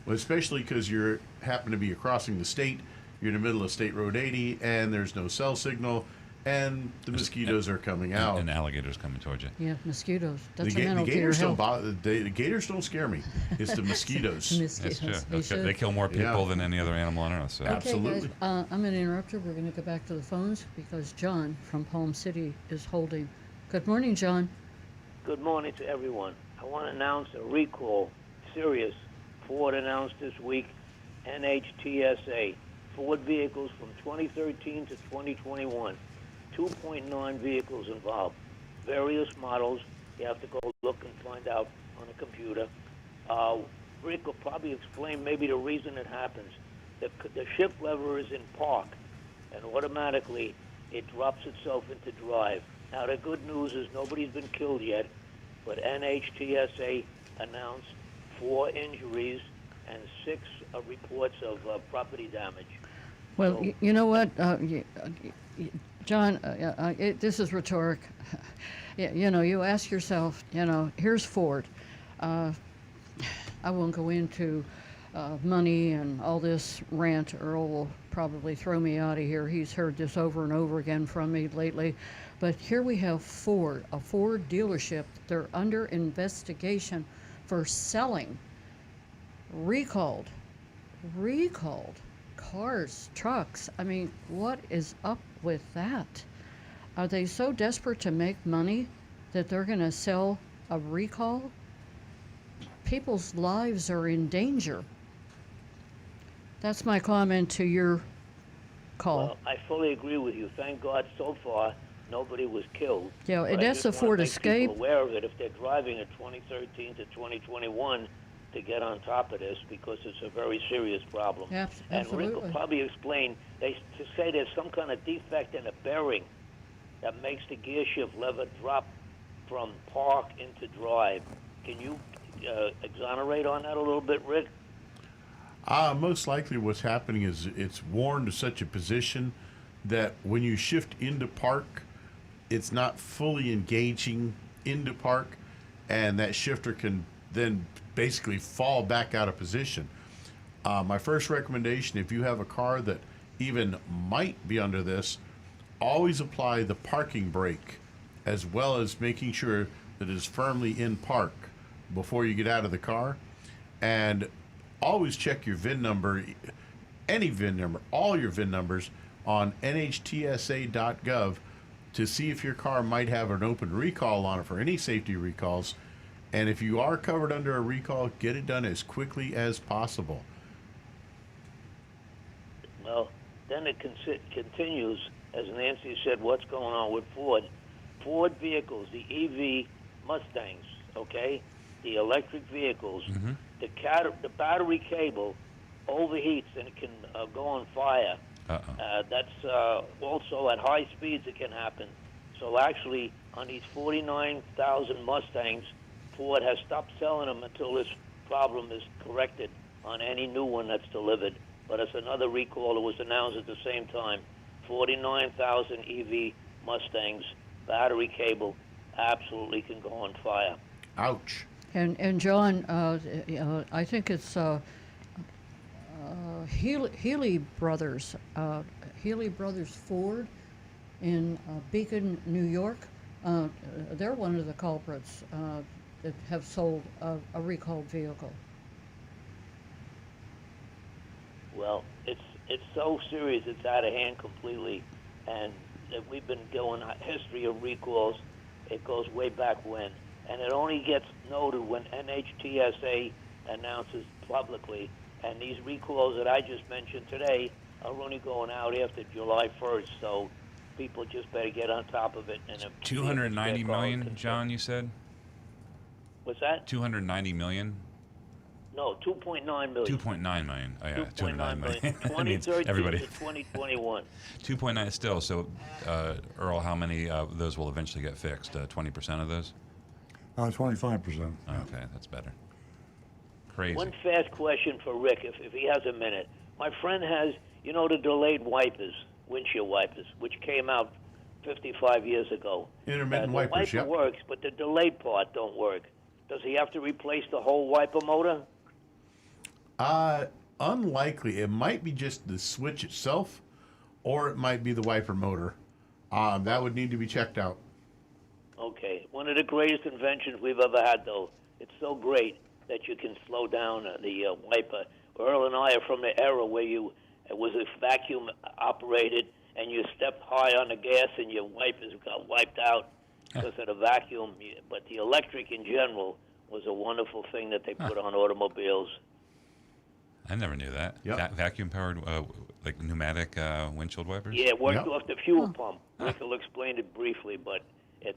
Well, especially because you happen to be crossing the state, you're in the middle of State Road 80, and there's no cell signal, and the mosquitoes are coming out.
and alligators coming towards you.
Yeah, mosquitoes.
The
Detrimental to your
gators don't
health.
bother. The gators don't scare me. It's the mosquitoes.
That's true.
Mosquitoes. They
Okay.
should.
They kill more people
Yeah.
than any other animal on Earth. So.
Okay,
Absolutely.
guys, I'm going to interrupt you. We're going to go back to the phones because John from Palm City is holding. Good morning, John.
Good morning to everyone. I want to announce a recall. Serious. Ford announced this week NHTSA. Ford vehicles from 2013 to 2021. 2.9 vehicles involved. Various models. You have to go look and find out on a computer. Rick will probably explain maybe the reason it happens. The shift lever is in park, and automatically it drops itself into drive. Now, the good news is nobody's been killed yet, but NHTSA announced 4 injuries and 6 reports of property damage.
Well,
So-
you know what, John, this is rhetoric. You ask yourself, here's Ford. I won't go into money and all this rant. Earl will probably throw me out of here. He's heard this over and over again from me lately. But here we have Ford, a Ford dealership. They're under investigation for selling recalled cars, trucks. I mean, what is up with that? Are they so desperate to make money that they're going to sell a recall? People's lives are in danger. That's my comment to your call.
Well, I fully agree with you. Thank God so far nobody was killed.
Yeah,
But
and
I
that's
just
the
wanna
Ford
make
Escape.
people aware of it if they're driving a 2013 to 2021 to get on top of this because it's a very serious problem. And Rick
Absolutely.
will probably explain, they say there's some kind of defect in a bearing that makes the gear shift lever drop from park into drive. Can you exonerate on that a little bit, Rick?
Most likely what's happening is it's worn to such a position that when you shift into park, it's not fully engaging into park, and that shifter can then basically fall back out of position. My first recommendation, if you have a car that even might be under this, always apply the parking brake, as well as making sure that it is firmly in park before you get out of the car. And always check your VIN number, any VIN number, all your VIN numbers on nhtsa.gov to see if your car might have an open recall on it for any safety recalls. And if you are covered under a recall, get it done as quickly as possible.
Well, then it continues, as Nancy said, what's going on with Ford. Ford vehicles, the EV Mustangs, okay, the electric vehicles, the battery cable overheats and it can go on fire. That's also at high speeds it can happen. So actually, on these 49,000 Mustangs, Ford has stopped selling them until this problem is corrected on any new one that's delivered. But it's another recall that was announced at the same time. 49,000 EV Mustangs, battery cable, absolutely can go on fire.
Ouch.
And John, I think it's Healy Brothers Ford in Beacon, New York. They're one of the culprits that have sold a recalled vehicle.
Well, it's so serious, it's out of hand completely, and we've been going history of recalls. It goes way back when, and it only gets noted when NHTSA announces publicly. And these recalls that I just mentioned today are only going out after July 1st, so people just better get on top of it. And
290 million, John, you said?
What's that?
290 million?
No, 2.9 million.
2.9 million. Oh, yeah,
2.9 million.
That means
2013
everybody.
to 2021.
2.9 still. So, Earl, how many of those will eventually get fixed? 20% of those?
25%.
Okay, that's better. Crazy.
One fast question for Rick, if he has a minute. My friend has, the delayed wipers, windshield wipers, which came out 55 years ago.
Intermittent
the
wipers,
wiper
yep.
works, but the delayed part don't work. Does he have to replace the whole wiper motor?
Unlikely. It might be just the switch itself, or it might be the wiper motor. That would need to be checked out.
Okay. One of the greatest inventions we've ever had, though. It's so great that you can slow down the wiper. Earl and I are from the era where it was a vacuum operated, and you stepped high on the gas and your wipers got wiped out because of the vacuum. But the electric in general was a wonderful thing that they put on automobiles.
I never knew that.
Yep.
Vacuum-powered, like pneumatic windshield wipers?
Yeah, it worked
Yep.
off the fuel pump. Rick will explain it briefly, but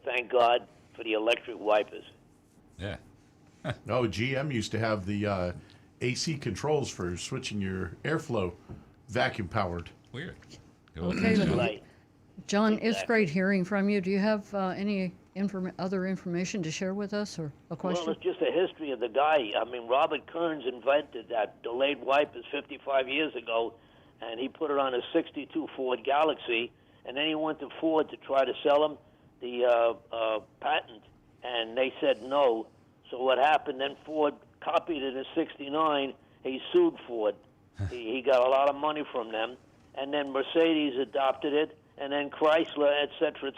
thank God for the electric wipers.
Yeah.
Oh, GM used to have the AC controls for switching your airflow vacuum powered.
Weird.
Okay, then.
Right.
John, it's
Exactly.
great hearing from you. Do you have any other information to share with us or a question?
Well, it's just a history of the guy. I mean, Robert Kearns invented that delayed wipers 55 years ago, and he put it on a 62 Ford Galaxy, and then he went to Ford to try to sell him the patent, and they said no. So what happened, then Ford copied it in 69. He sued Ford. He got a lot of money from them, and then Mercedes adopted it, and then Chrysler, et cetera,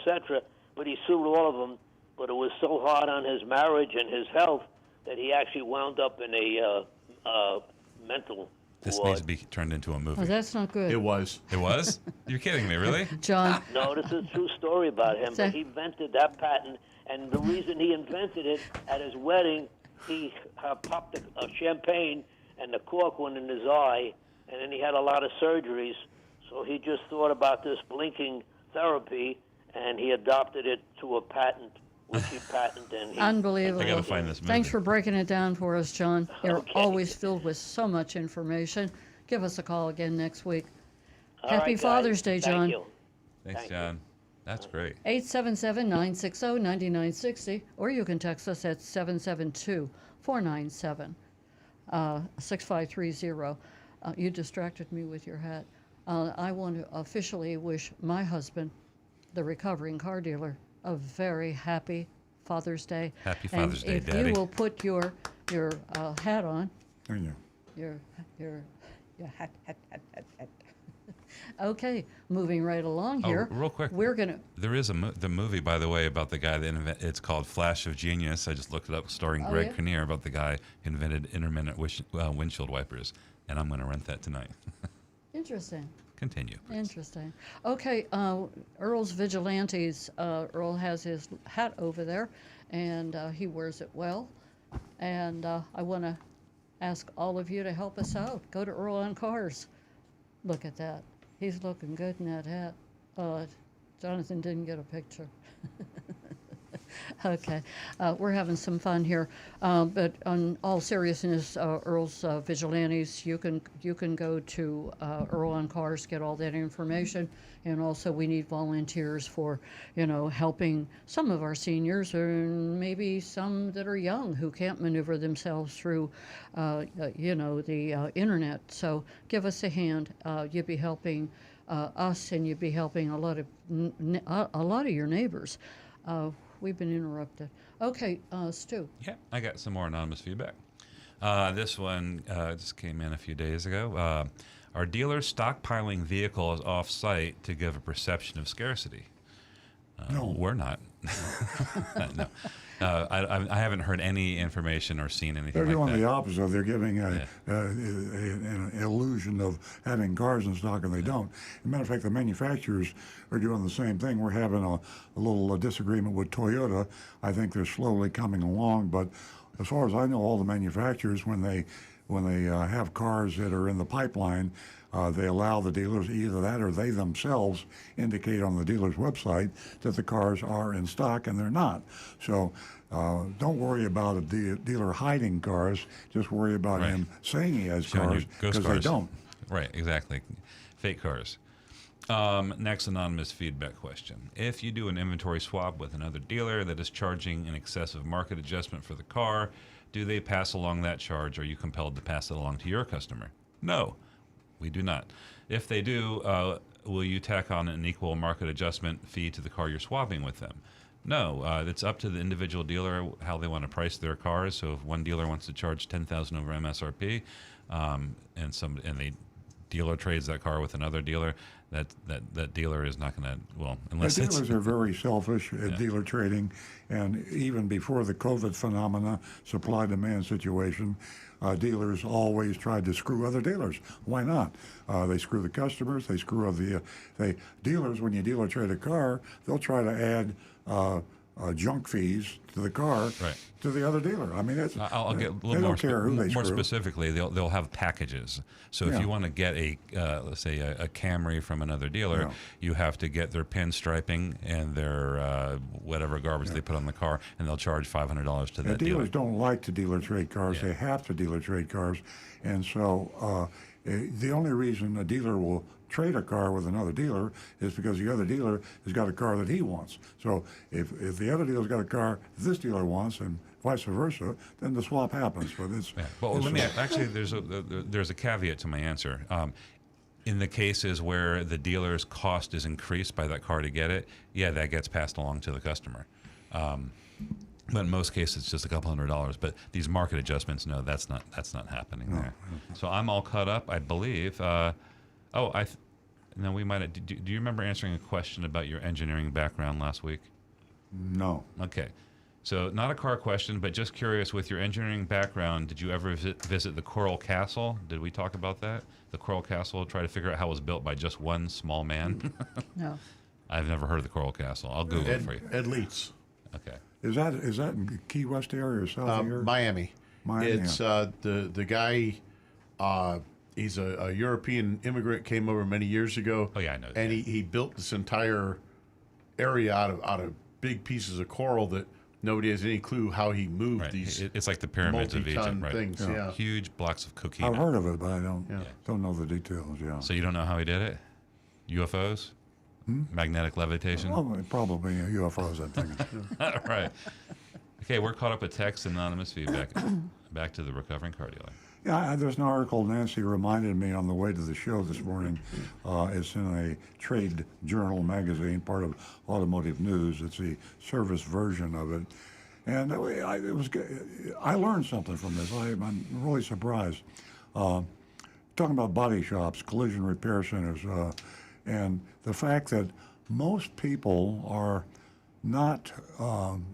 but he sued all of them. But it was so hard on his marriage and his health that he actually wound up in a mental
This
ward.
needs to be turned into a movie.
Oh, that's not good.
It was.
It was? You're kidding me, really?
John,
No, this is a true story about him. But he invented that patent, and the reason he invented it, at his wedding, he popped a champagne, and the cork went in his eye, and then he had a lot of surgeries. So he just thought about this blinking therapy, and he adopted it to a patent, which he patented. And
unbelievable.
I gotta find this movie.
Thanks for breaking it down for us, John. You're
Okay.
always filled with so much information. Give us a call again next week.
All
Happy
right, guys.
Father's Day, John.
Thank you.
Thanks,
Thank you.
John. That's great.
877-960-9960, or you can text us at 772-497-6530. You distracted me with your hat. I want to officially wish my husband, the recovering car dealer, a very happy Father's Day.
Happy Father's Day,
if
Daddy.
you will put your hat on,
Thank you.
your hat. Okay, moving right along here.
Real quick.
We're gonna.
There is the movie, by the way, about the guy that it's called Flash of Genius. I just looked it up, starring
Oh,
Greg
yeah?
Kinnear, about the guy who invented intermittent windshield wipers. And I'm going to rent that tonight.
Interesting.
Continue. Please.
Interesting. Okay, Earl's Vigilantes. Earl has his hat over there, and he wears it well. And I want to ask all of you to help us out. Go to Earl on Cars. Look at that. He's looking good in that hat. Jonathan didn't get a picture. Okay, we're having some fun here, but on all seriousness, Earl's Vigilantes, you can go to Earl on Cars, get all that information, and also we need volunteers for, helping some of our seniors, or maybe some that are young who can't maneuver themselves through, the internet. So give us a hand. You'd be helping us, and you'd be helping a lot of your neighbors. We've been interrupted. Okay, Stu.
Yeah, I got some more anonymous feedback. This one just came in a few days ago. Are dealers stockpiling vehicles off-site to give a perception of scarcity?
No.
We're not. No. I haven't heard any information or seen anything
They're
like
doing
that.
the opposite. They're giving an illusion of having cars in stock, and they don't. As a matter of fact, the manufacturers are doing the same thing. We're having a little disagreement with Toyota. I think they're slowly coming along, but as far as I know, all the manufacturers, when they have cars that are in the pipeline, they allow the dealers, either that or they themselves indicate on the dealer's website that the cars are in stock, and they're not. So don't worry about a dealer hiding cars. Just worry about
Right.
him saying he has
Showing
cars,
you ghost
because they
cars.
don't.
Right, exactly. Fake cars. Next anonymous feedback question. If you do an inventory swap with another dealer that is charging an excessive market adjustment for the car, do they pass along that charge? Or are you compelled to pass it along to your customer? No, we do not. If they do, will you tack on an equal market adjustment fee to the car you're swapping with them? No, it's up to the individual dealer how they want to price their cars. So if one dealer wants to charge $10,000 over MSRP, and the dealer trades that car with another dealer, that dealer is not going to, well, unless it's...
Dealers are very selfish at dealer trading, and even before the COVID phenomena, supply-demand situation, dealers always tried to screw other dealers. Why not? They screw the customers. They screw other dealers. When you dealer trade a car, they'll try to add junk fees to the car,
Right.
to the other dealer. I mean,
I'll get a
they
little
don't care who they
more
screw.
specifically. They'll have packages. So if
Yeah.
you want to get let's say a Camry from another dealer,
Yeah.
you have to get their pinstriping and their whatever garbage they put on the car, and they'll charge $500 to that dealer.
Dealers don't like to dealer trade cars.
Yeah.
They have to dealer trade cars. And so the only reason a dealer will trade a car with another dealer is because the other dealer has got a car that he wants. So if the other dealer's got a car this dealer wants and vice versa, then the swap happens. But it's...
Yeah. Well,
it's
let me actually. There's a caveat to my answer. In the cases where the dealer's cost is increased by that car to get it, yeah, that gets passed along to the customer. But in most cases, it's just a couple $100. But these market adjustments, no, that's not happening there. So I'm all caught up, I believe. No, we might have. Do you remember answering a question about your engineering background last week?
No.
Okay. So not a car question, but just curious, with your engineering background, did you ever visit the Coral Castle? Did we talk about that? The Coral Castle, try to figure out how it was built by just one small man?
No.
I've never heard of the Coral Castle. I'll Google it for you.
Ed Leeds.
Okay.
Is that in Key West area or South area?
Miami.
Miami,
It's the guy. He's a European immigrant, came over many years ago.
Oh, yeah, I know.
And he built this entire area out of big pieces of coral that nobody has any clue how he moved
Right.
these.
It's like the pyramids of Egypt,
multi-ton
right?
things. Yeah.
Huge blocks of cocaine.
I've heard of it, but I don't
Yeah.
don't know the details. Yeah.
So you don't know how he did it? UFOs? Magnetic levitation?
Probably UFOs, I'm thinking.
Right. Okay, we're caught up with text and anonymous feedback. Back to the recovering car dealer.
Yeah, there's an article Nancy reminded me on the way to the show this morning. It's in a trade journal magazine, part of Automotive News. It's the service version of it. And it was I learned something from this. I'm really surprised. Talking about body shops, collision repair centers, and the fact that most people are not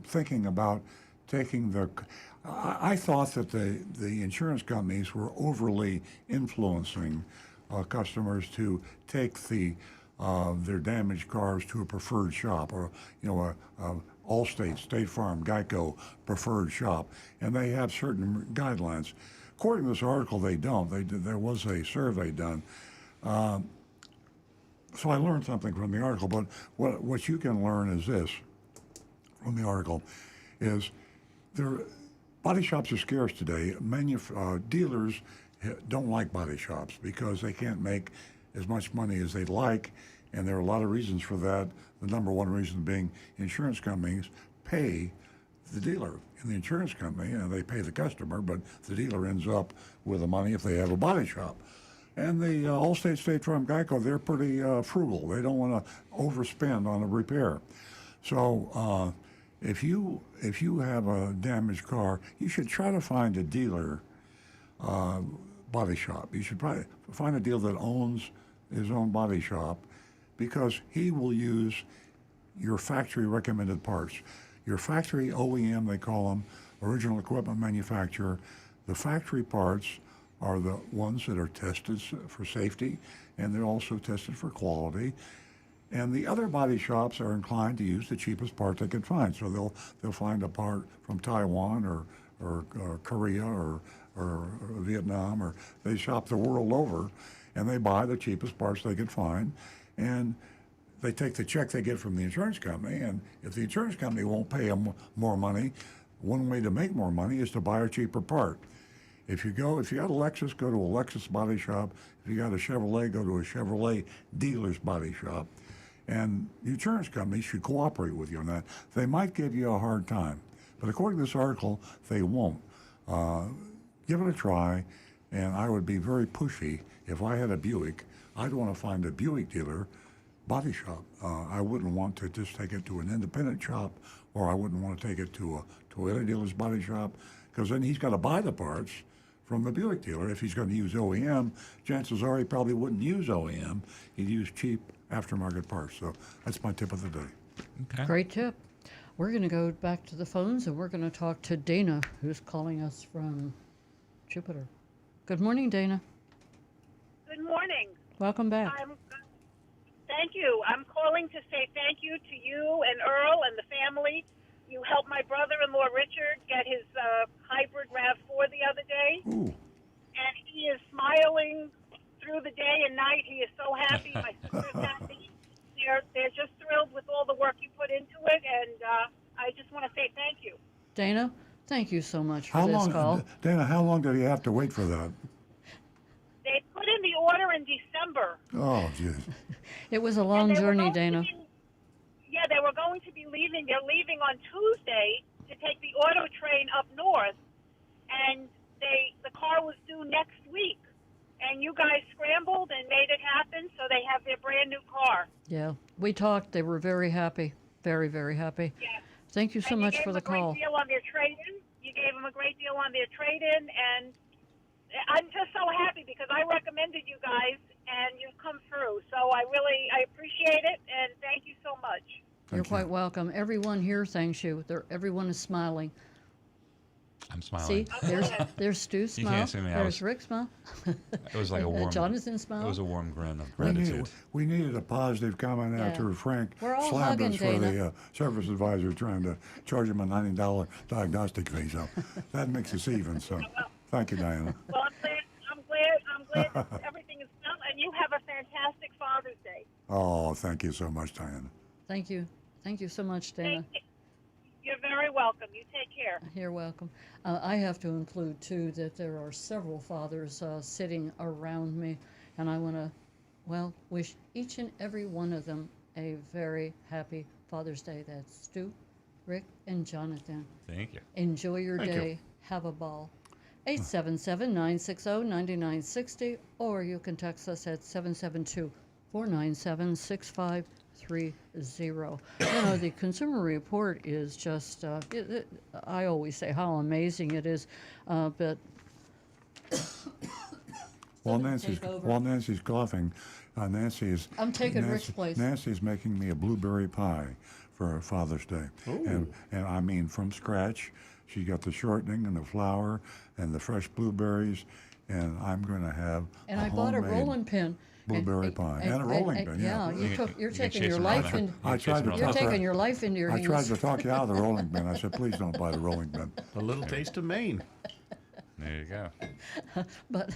thinking about taking the. I thought that the insurance companies were overly influencing customers to take their damaged cars to a preferred shop, or a Allstate, State Farm, Geico preferred shop, and they have certain guidelines. According to this article, they don't. There was a survey done. So I learned something from the article, but what you can learn is this from the article is body shops are scarce today. Dealers don't like body shops because they can't make as much money as they'd like, and there are a lot of reasons for that. The number one reason being insurance companies pay the dealer in the insurance company, and they pay the customer, but the dealer ends up with the money if they have a body shop. And the Allstate, State Farm, Geico, they're pretty frugal. They don't want to overspend on a repair. So if you have a damaged car, you should try to find a dealer body shop. You should probably find a dealer that owns his own body shop, because he will use your factory recommended parts. Your factory OEM, they call them, original equipment manufacturer. The factory parts are the ones that are tested for safety, and they're also tested for quality. And the other body shops are inclined to use the cheapest part they can find. So they'll find a part from Taiwan or Korea or Vietnam, or they shop the world over, and they buy the cheapest parts they can find. And they take the check they get from the insurance company, and if the insurance company won't pay them more money, one way to make more money is to buy a cheaper part. If you got a Lexus, go to a Lexus body shop. If you got a Chevrolet, go to a Chevrolet dealer's body shop. And the insurance companies should cooperate with you on that. They might give you a hard time, but according to this article, they won't. Give it a try, and I would be very pushy. If I had a Buick, I'd want to find a Buick dealer body shop. I wouldn't want to just take it to an independent shop, or I wouldn't want to take it to a Toyota dealer's body shop, because then he's got to buy the parts from the Buick dealer. If he's going to use OEM, chances are he probably wouldn't use OEM. He'd use cheap aftermarket parts. So that's my tip of the day.
Okay.
Great tip. We're going to go back to the phones, and we're going to talk to Dana, who's calling us from Jupiter. Good morning, Dana.
Good morning.
Welcome back.
Thank you. I'm calling to say thank you to you and Earl and the family. You helped my brother-in-law Richard get his hybrid RAV4 the other day.
Ooh.
And he is smiling through the day and night. He is so happy. My sister's happy. They're just thrilled with all the work you put into it, and I just want to say thank you.
Dana, thank you so much for this call.
Dana, how long did he have to wait for that?
They put in the order in December.
Oh, jeez.
It was a long journey, Dana.
Yeah, they were going to be leaving. They're leaving on Tuesday to take the auto train up north, and the car was due next week. And you guys scrambled and made it happen, so they have their brand new car.
Yeah, we talked. They were very happy, very, very happy.
Yeah.
Thank you so much for the call.
You gave them a great deal on their trade-in. You gave them a great deal on their trade-in, and I'm just so happy because I recommended you guys, and you've come through. So I appreciate it, and thank you so much.
You're quite welcome. Everyone here thanks you. Everyone is smiling.
I'm smiling.
See, there's Stu smile.
You can't see me.
There's Rick smile.
It was like a warm.
Jonathan smile.
It was a warm grin of gratitude.
We needed a positive comment after Frank
We're all
slammed
hugging,
us for
Dana.
the service advisor trying to charge him a $90 diagnostic fee. So that makes us even. So thank you, Diana.
Well, I'm glad that everything is done, and you have a fantastic Father's Day.
Oh, thank you so much, Diana.
Thank you. Thank you so much, Dana.
You're very welcome. You take care.
You're welcome. I have to include, too, that there are several fathers sitting around me, and I want to, wish each and every one of them a very happy Father's Day. That's Stu, Rick, and Jonathan.
Thank you.
Enjoy your
Thank
day.
you.
Have a ball. 877-960-9960, or you can text us at 772-497-6533. You know, the Consumer Report is just, I always say how amazing it is, but
While
Somebody
Nancy's
take over.
while Nancy's coughing, Nancy's
I'm taking Rick's place.
Nancy's making me a blueberry pie for Father's Day, and I mean from scratch. She got the shortening and the flour and the fresh blueberries, and I'm going to have
and
a
I bought a
homemade
rolling pin.
blueberry pie and a rolling pin. Yeah,
You're
can
taking
chase
your
them
life
around.
in.
I tried to
You're
You're
talk her-
taking your life into your
I
hands.
tried to talk you out of the rolling pin. I said, please don't buy the rolling pin.
A little taste of Maine.
There you go.
But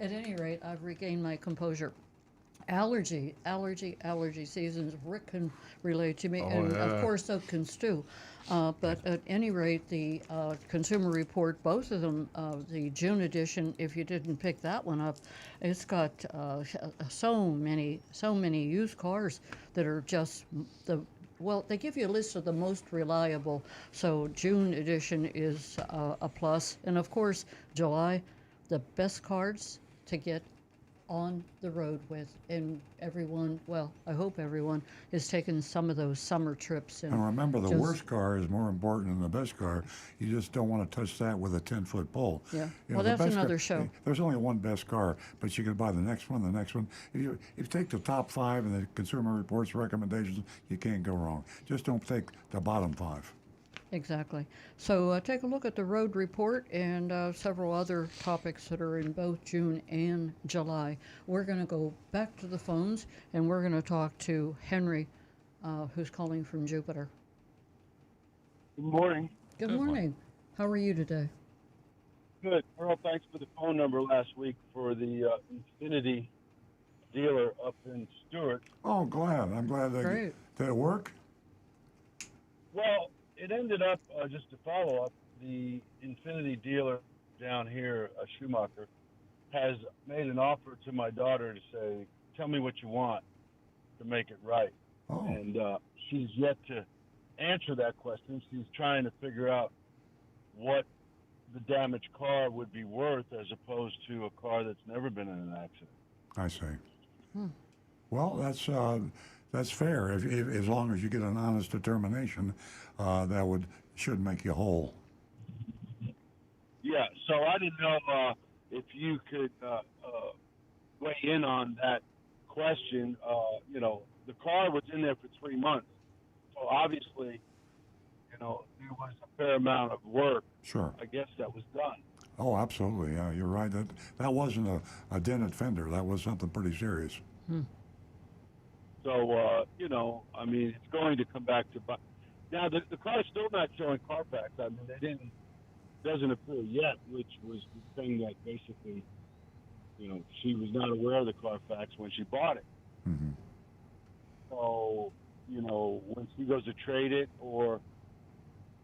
at any rate, I've regained my composure. Allergy seasons. Rick can relate to me, and of course so can Stu. But at any rate, the Consumer Report, both of them, the June edition, if you didn't pick that one up, it's got so many used cars that are just well, they give you a list of the most reliable. So June edition is a plus, and of course July, the best cars to get on the road with, and everyone, well, I hope everyone is taking some of those summer trips.
And remember, the
just-
worst car is more important than the best car. You just don't want to touch that with a 10-foot pole.
Yeah.
You
Well,
the
that's
best
another show.
There's only one best car, but you can buy the next one, the next one. If you take the top 5 in the Consumer Report's recommendations, you can't go wrong. Just don't take the bottom 5.
Exactly. So take a look at the road report and several other topics that are in both June and July. We're going to go back to the phones, and we're going to talk to Henry, who's calling from Jupiter.
Good morning.
Good morning. How are you today?
Good. Earl, thanks for the phone number last week for the Infinity dealer up in Stewart.
Oh, glad. I'm glad that
Great.
did it work?
Well, it ended up, just to follow up, the Infinity dealer down here, Schumacher, has made an offer to my daughter to say, tell me what you want to make it right.
Oh,
And she's yet to answer that question. She's trying to figure out what the damaged car would be worth as opposed to a car that's never been in an accident.
I see. Well, that's fair. If as long as you get an honest determination, that should make you whole.
Yeah, so I didn't know if you could weigh in on that question. You know, the car was in there for 3 months, so obviously, you know, there was a fair amount of work,
Sure.
I guess, that was done.
Oh, absolutely. Yeah, you're right. That wasn't a dented fender. That was something pretty serious.
So, you know, I mean, it's going to come back to... Now, the car's still not showing Carfax. I mean, doesn't appear yet, which was the thing that basically, you know, she was not aware of the Carfax when she bought it.
Mm-hmm.
So, you know, when she goes to trade it or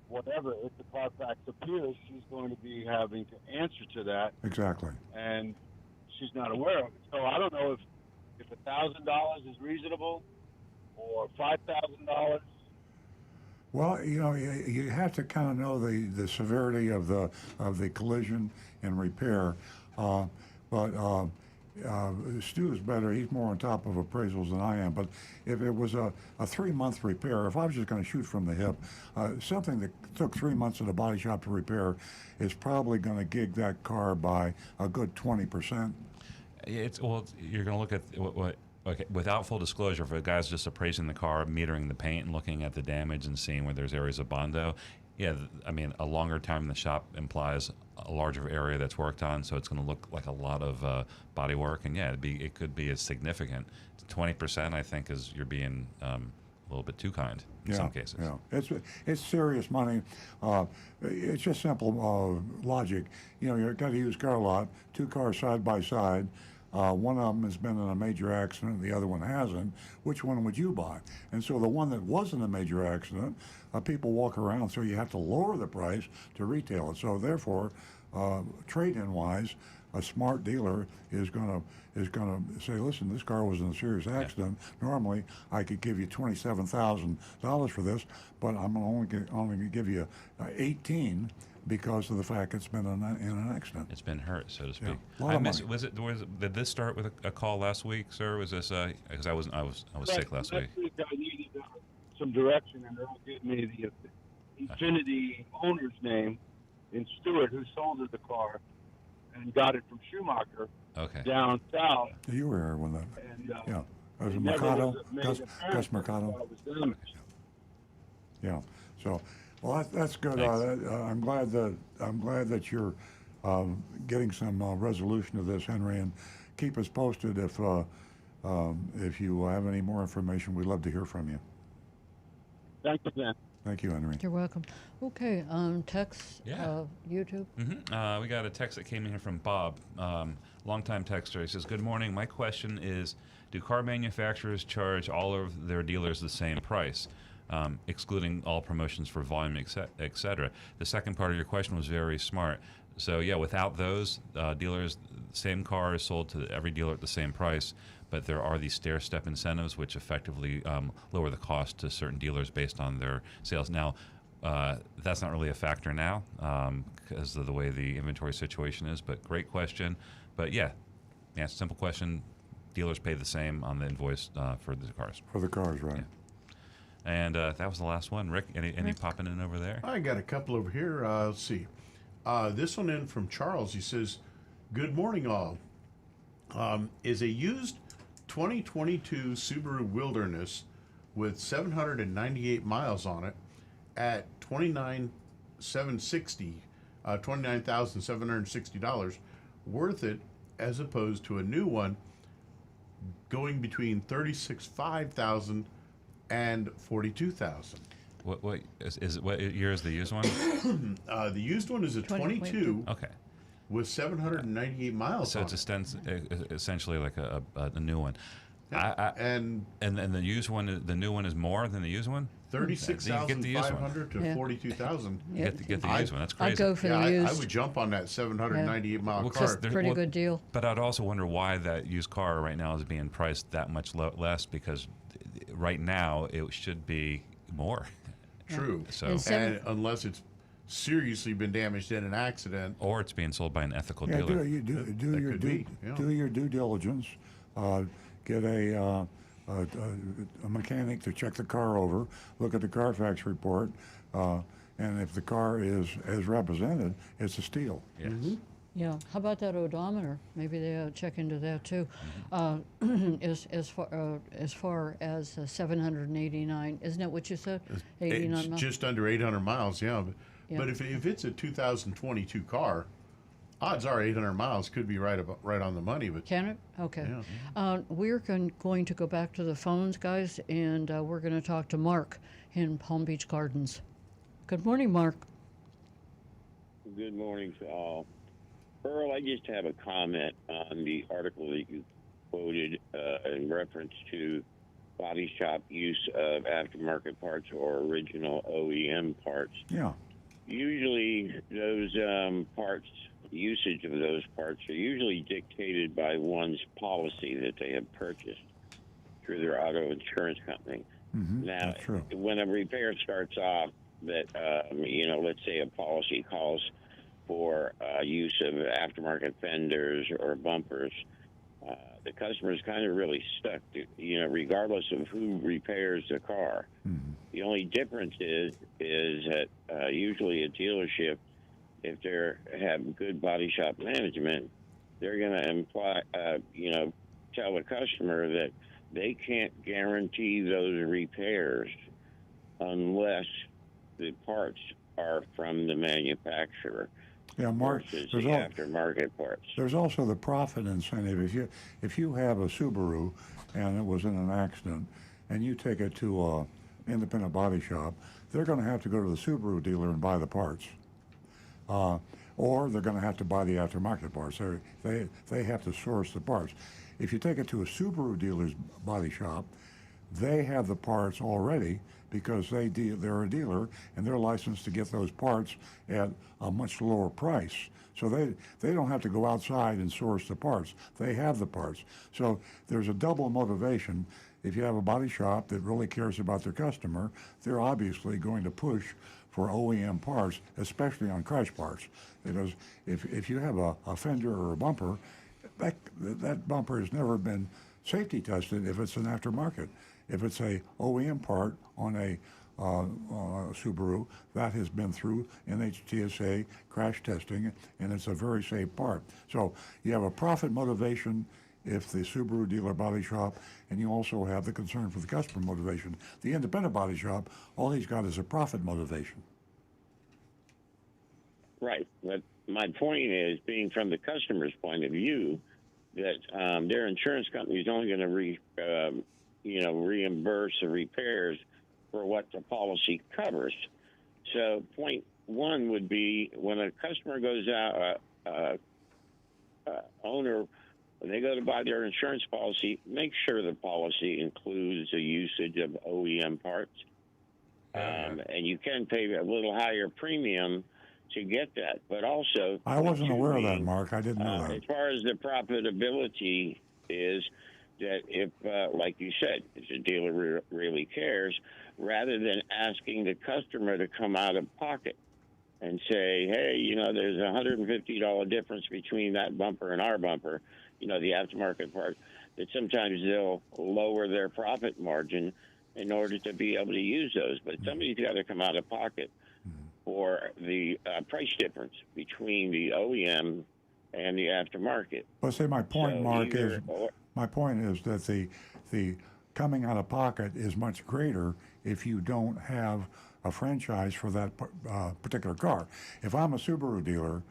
whatever, if the Carfax appears, she's going to be having to answer to that,
Exactly.
and she's not aware of it. So I don't know if $1,000 is reasonable or $5,000.
Well, you know, you have to kind of know the severity of the collision and repair. But Stu is better. He's more on top of appraisals than I am. But if it was a 3-month repair, if I was just going to shoot from the hip, something that took 3 months at a body shop to repair is probably going to gig that car by a good 20%.
You're going to look at what. Okay, without full disclosure, if a guy's just appraising the car, metering the paint, and looking at the damage and seeing where there's areas of Bondo, yeah, I mean, a longer time in the shop implies a larger area that's worked on, so it's going to look like a lot of body work, and yeah, it could be as significant. 20%, I think, is you're being a little bit too kind in some cases.
Yeah, it's serious money. It's just simple logic. You know, you've got a used car lot, 2 cars side by side. One of them has been in a major accident, the other one hasn't. Which one would you buy? And so the one that wasn't a major accident, people walk around, so you have to lower the price to retail it. So therefore, trade-in wise, a smart dealer is going to say, listen, this car was in a serious accident. Yeah. Normally, I could give you $27,000 for this, but I'm only going to give you 18. because of the fact it's been in an accident.
It's been hurt, so to speak.
a lot of money.
Did this start with a call last week, sir? Was this because I was sick last week?
Last week I needed some direction, and Earl gave me the Infinity owner's name in Stewart, who sold her the car and got it from Schumacher
Okay.
down south.
You were here when that.
And
Yeah, it was
it
a
never
Mercado,
was made
Gus
apparent
Mercado.
that it was damaged.
Yeah. So, well, that's good. I'm glad that you're getting some resolution to this, Henry, and keep us posted if you have any more information. We'd love to hear from you.
Thank you, Ben.
Thank you, Henry.
You're welcome. Okay, text,
Yeah.
YouTube.
We got a text that came in here from Bob, longtime texter. He says, "Good morning. My question is, do car manufacturers charge all of their dealers the same price, excluding all promotions for volume, et cetera?" The second part of your question was very smart. So yeah, without those dealers, same car is sold to every dealer at the same price. But there are these stair-step incentives, which effectively lower the cost to certain dealers based on their sales. Now, that's not really a factor now because of the way the inventory situation is. But great question. But yeah, simple question. Dealers pay the same on the invoice for the cars.
For the cars, right?
Yeah. And that was the last one. Rick, any popping in over there?
I got a couple over here. Let's see. This one in from Charles. He says, "Good morning, all. Is a used 2022 Subaru Wilderness with 798 miles on it at $29,760 worth it as opposed to a new one going between $36,500 and $42,000?
What year is the used one?
The used one is a 22
Okay.
with 798 miles
So
on
it's
it.
essentially like a new one.
Yeah. And
the used one, the new one is more than the used one.
36,500 to 42,000.
Yeah.
Get the used one. That's crazy.
I'd go for
Yeah,
the used.
I would jump on that 798 mile
Well,
car.
Pretty good deal.
But I'd also wonder why that used car right now is being priced that much less, because right now it should be more.
True.
So
And unless it's seriously been damaged in an accident.
or it's being sold by an ethical
Yeah,
dealer.
That could be, yeah.
do your due diligence. Get a mechanic to check the car over. Look at the Carfax report, and if the car is as represented, it's a steal.
Yes.
Yeah. How about that odometer? Maybe they check into that too. As far as 789, isn't that what you said? 89
It's
miles.
just under 800 miles, yeah.
Yeah.
But if it's a 2022 car, odds are 800 miles could be right on the money. But
Can it? Okay.
Yeah.
We're going to go back to the phones, guys, and we're going to talk to Mark in Palm Beach Gardens. Good morning, Mark.
Good morning to all. Earl, I just have a comment on the article that you quoted in reference to body shop use of aftermarket parts or original OEM parts.
Yeah.
Usually those parts, usage of those parts are usually dictated by one's policy that they have purchased through their auto insurance company. Now,
That's true.
when a repair starts off, that let's say a policy calls for use of aftermarket fenders or bumpers, the customer is kind of really stuck, regardless of who repairs the car. The only difference is that usually a dealership, if they have good body shop management, they're going to tell the customer that they can't guarantee those repairs unless the parts are from the manufacturer.
Yeah, Mark.
Versus the aftermarket parts.
There's also the profit incentive. If you have a Subaru and it was in an accident, and you take it to a independent body shop, they're going to have to go to the Subaru dealer and buy the parts, or they're going to have to buy the aftermarket parts. They have to source the parts. If you take it to a Subaru dealer's body shop, they have the parts already because they're a dealer and they're licensed to get those parts at a much lower price. So they don't have to go outside and source the parts. They have the parts. So there's a double motivation. If you have a body shop that really cares about their customer, they're obviously going to push for OEM parts, especially on crash parts. Because if you have a fender or a bumper, that bumper has never been safety tested if it's an aftermarket. If it's a OEM part on a Subaru, that has been through NHTSA crash testing, and it's a very safe part. So you have a profit motivation if the Subaru dealer body shop, and you also have the concern for the customer motivation. The independent body shop, all he's got is a profit motivation.
Right. But my point is, being from the customer's point of view, that their insurance company is only going to reimburse the repairs for what the policy covers. So point one would be when a customer goes out, owner, when they go to buy their insurance policy, make sure the policy includes the usage of OEM parts. And you can pay a little higher premium to get that. But also,
I wasn't aware of that, Mark. I didn't know that.
As far as the profitability is, that if, like you said, if the dealer really cares, rather than asking the customer to come out of pocket and say, hey, there's a $150 difference between that bumper and our bumper, the aftermarket part, that sometimes they'll lower their profit margin in order to be able to use those. But somebody's got to come out of pocket for the price difference between the OEM and the aftermarket.
But say my point, Mark, is that the coming out of pocket is much greater if you don't have a franchise for that particular car. If I'm a Subaru dealer,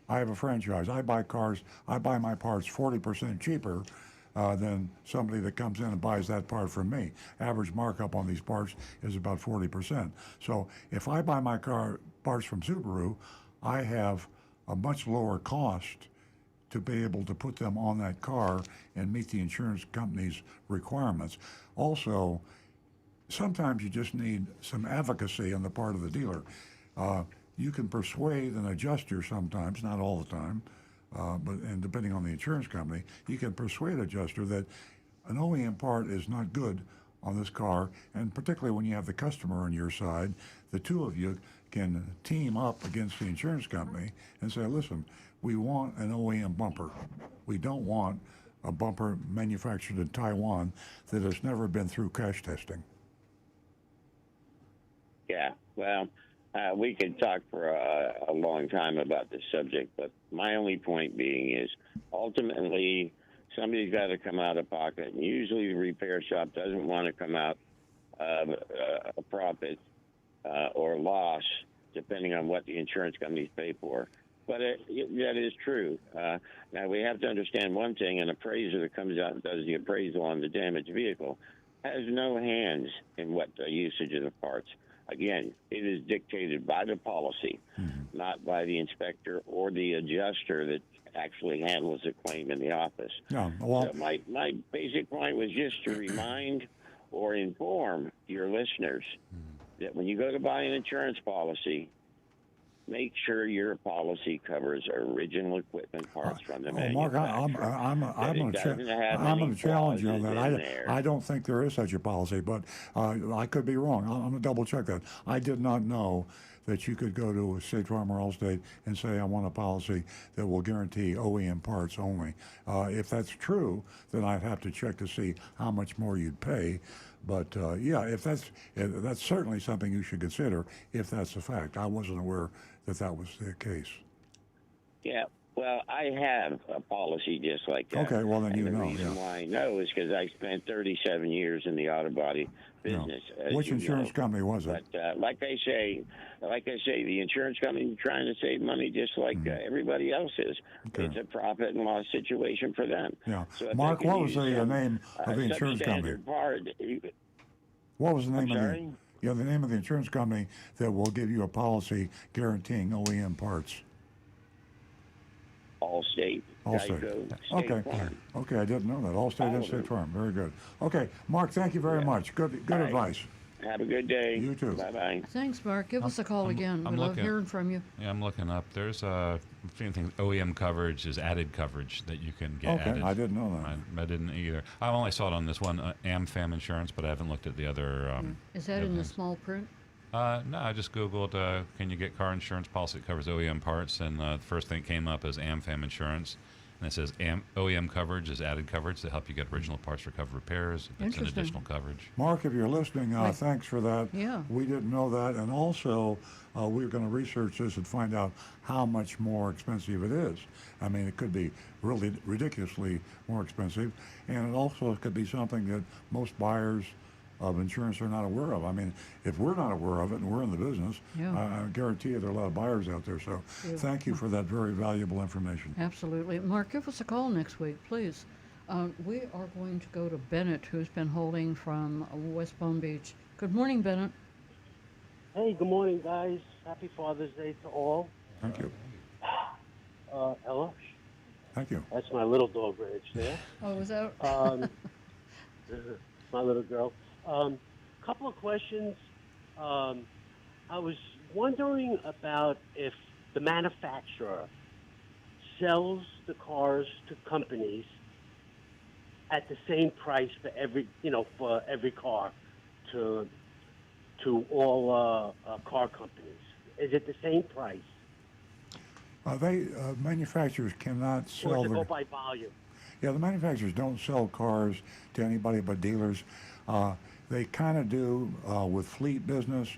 I have a franchise. I buy my parts 40% cheaper than somebody that comes in and buys that part from me. Average markup on these parts is about 40%. So if I buy my car parts from Subaru, I have a much lower cost to be able to put them on that car and meet the insurance company's requirements. Also, sometimes you just need some advocacy on the part of the dealer. You can persuade an adjuster sometimes, not all the time, and depending on the insurance company, you can persuade an adjuster that an OEM part is not good on this car, and particularly when you have the customer on your side, the two of you can team up against the insurance company and say, listen, we want an OEM bumper. We don't want a bumper manufactured in Taiwan that has never been through crash testing.
Yeah, well, we could talk for a long time about this subject, but my only point being is ultimately somebody's got to come out of pocket, and usually the repair shop doesn't want to come out of a profit or loss, depending on what the insurance companies pay for. But that is true. Now, we have to understand one thing: an appraiser that comes out and does the appraisal on the damaged vehicle has no hands in what the usage of the parts. Again, it is dictated by the policy, not by the inspector or the adjuster that actually handles the claim in the office.
No, well,
so my basic point was just to remind or inform your listeners that when you go to buy an insurance policy, make sure your policy covers original equipment parts from the
Mark,
manufacturer.
I'm going to challenge you on that. I don't think there is such a policy, but I could be wrong. I'm going to double check that. I did not know that you could go to State Farm or Allstate and say, I want a policy that will guarantee OEM parts only. If that's true, then I'd have to check to see how much more you'd pay. But yeah, if that's certainly something you should consider if that's a fact. I wasn't aware that was the case.
Yeah, well, I have a policy just like that.
Okay, well then
and
you know.
The reason why I know is because I spent 37 years in the auto body business.
No. Which insurance company was it?
But like I say, the insurance company is trying to save money just like everybody else is. Okay. It's a profit and loss situation for them.
Yeah.
So
Mark, what was the name of the insurance company? What was the name of the? Yeah, the name of the insurance company that will give you a policy guaranteeing OEM parts.
Allstate.
Allstate. Okay. Okay, I didn't know that. Allstate and State Farm. Very good. Okay, Mark, thank you very much. Good advice.
Have a good day.
You too.
Bye-bye.
Thanks, Mark. Give us a call again. We love hearing from you.
Yeah, I'm looking up. There's a thing. OEM coverage is added coverage that you can get added.
I didn't know that.
I didn't either. I only saw it on this one, AmFam Insurance, but I haven't looked at the other.
Is that in the small print?
No, I just Googled, can you get car insurance policy that covers OEM parts? And the first thing that came up is AmFam Insurance. And it says OEM coverage is added coverage to help you get original parts for covered repairs. It's an
Interesting.
additional coverage.
Mark, if you're listening, thanks for that.
Yeah.
We didn't know that. And also, we're going to research this and find out how much more expensive it is. I mean, it could be really ridiculously more expensive. And it also could be something that most buyers of insurance are not aware of. I mean, if we're not aware of it and we're in the business,
Yeah.
I guarantee you there are a lot of buyers out there. So
Yeah.
thank you for that very valuable information.
Absolutely. Mark, give us a call next week, please. We are going to go to Bennett, who's been holding from West Palm Beach. Good morning, Bennett.
Hey, good morning, guys. Happy Father's Day to all.
Thank you.
Ella,
Thank you.
that's my little dog Rich there.
Oh, is that?
My little girl. Couple of questions. I was wondering about if the manufacturer sells the cars to companies at the same price for every car to all car companies. Is it the same price?
Manufacturers cannot
Or
sell
does it
their...
go by volume?
Yeah, the manufacturers don't sell cars to anybody but dealers. They kind of do with fleet business,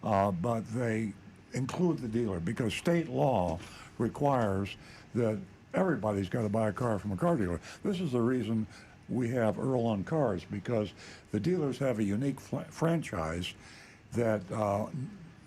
but they include the dealer because state law requires that everybody's got to buy a car from a car dealer. This is the reason we have Earl on Cars, because the dealers have a unique franchise that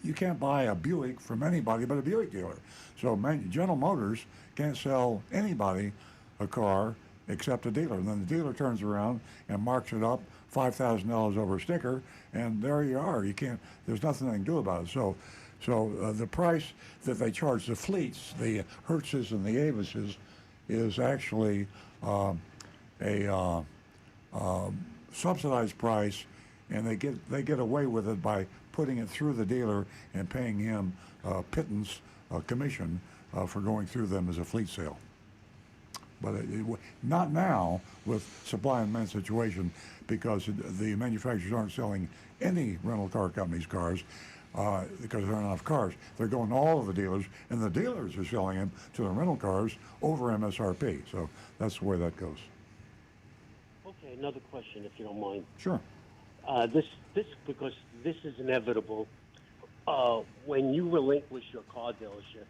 you can't buy a Buick from anybody but a Buick dealer. So General Motors can't sell anybody a car except a dealer. And then the dealer turns around and marks it up $5,000 over a sticker, and there you are. You can't. There's nothing they can do about it. So the price that they charge the fleets, the Hertzes and the Avises, is actually a subsidized price, and they get away with it by putting it through the dealer and paying him pittance commission for going through them as a fleet sale. But not now with supply and demand situation, because the manufacturers aren't selling any rental car companies cars because there aren't enough cars. They're going to all of the dealers, and the dealers are selling them to the rental cars over MSRP. So that's the way that goes.
Okay, another question, if you don't mind.
Sure.
This because this is inevitable. When you relinquish your car dealership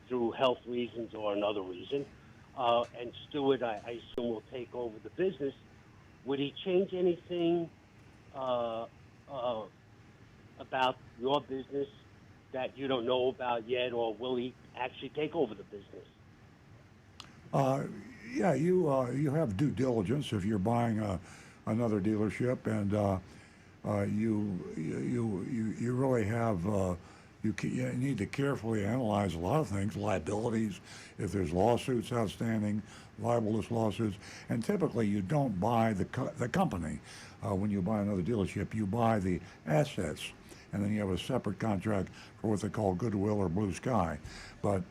through health reasons or another reason, and Stewart, I assume, will take over the business, would he change anything about your business that you don't know about yet, or will he actually take over the business?
Yeah, you have due diligence if you're buying another dealership, and you really have you need to carefully analyze a lot of things, liabilities, if there's lawsuits outstanding, libelous lawsuits, and typically you don't buy the company when you buy another dealership. You buy the assets, and then you have a separate contract for what they call goodwill or blue sky. But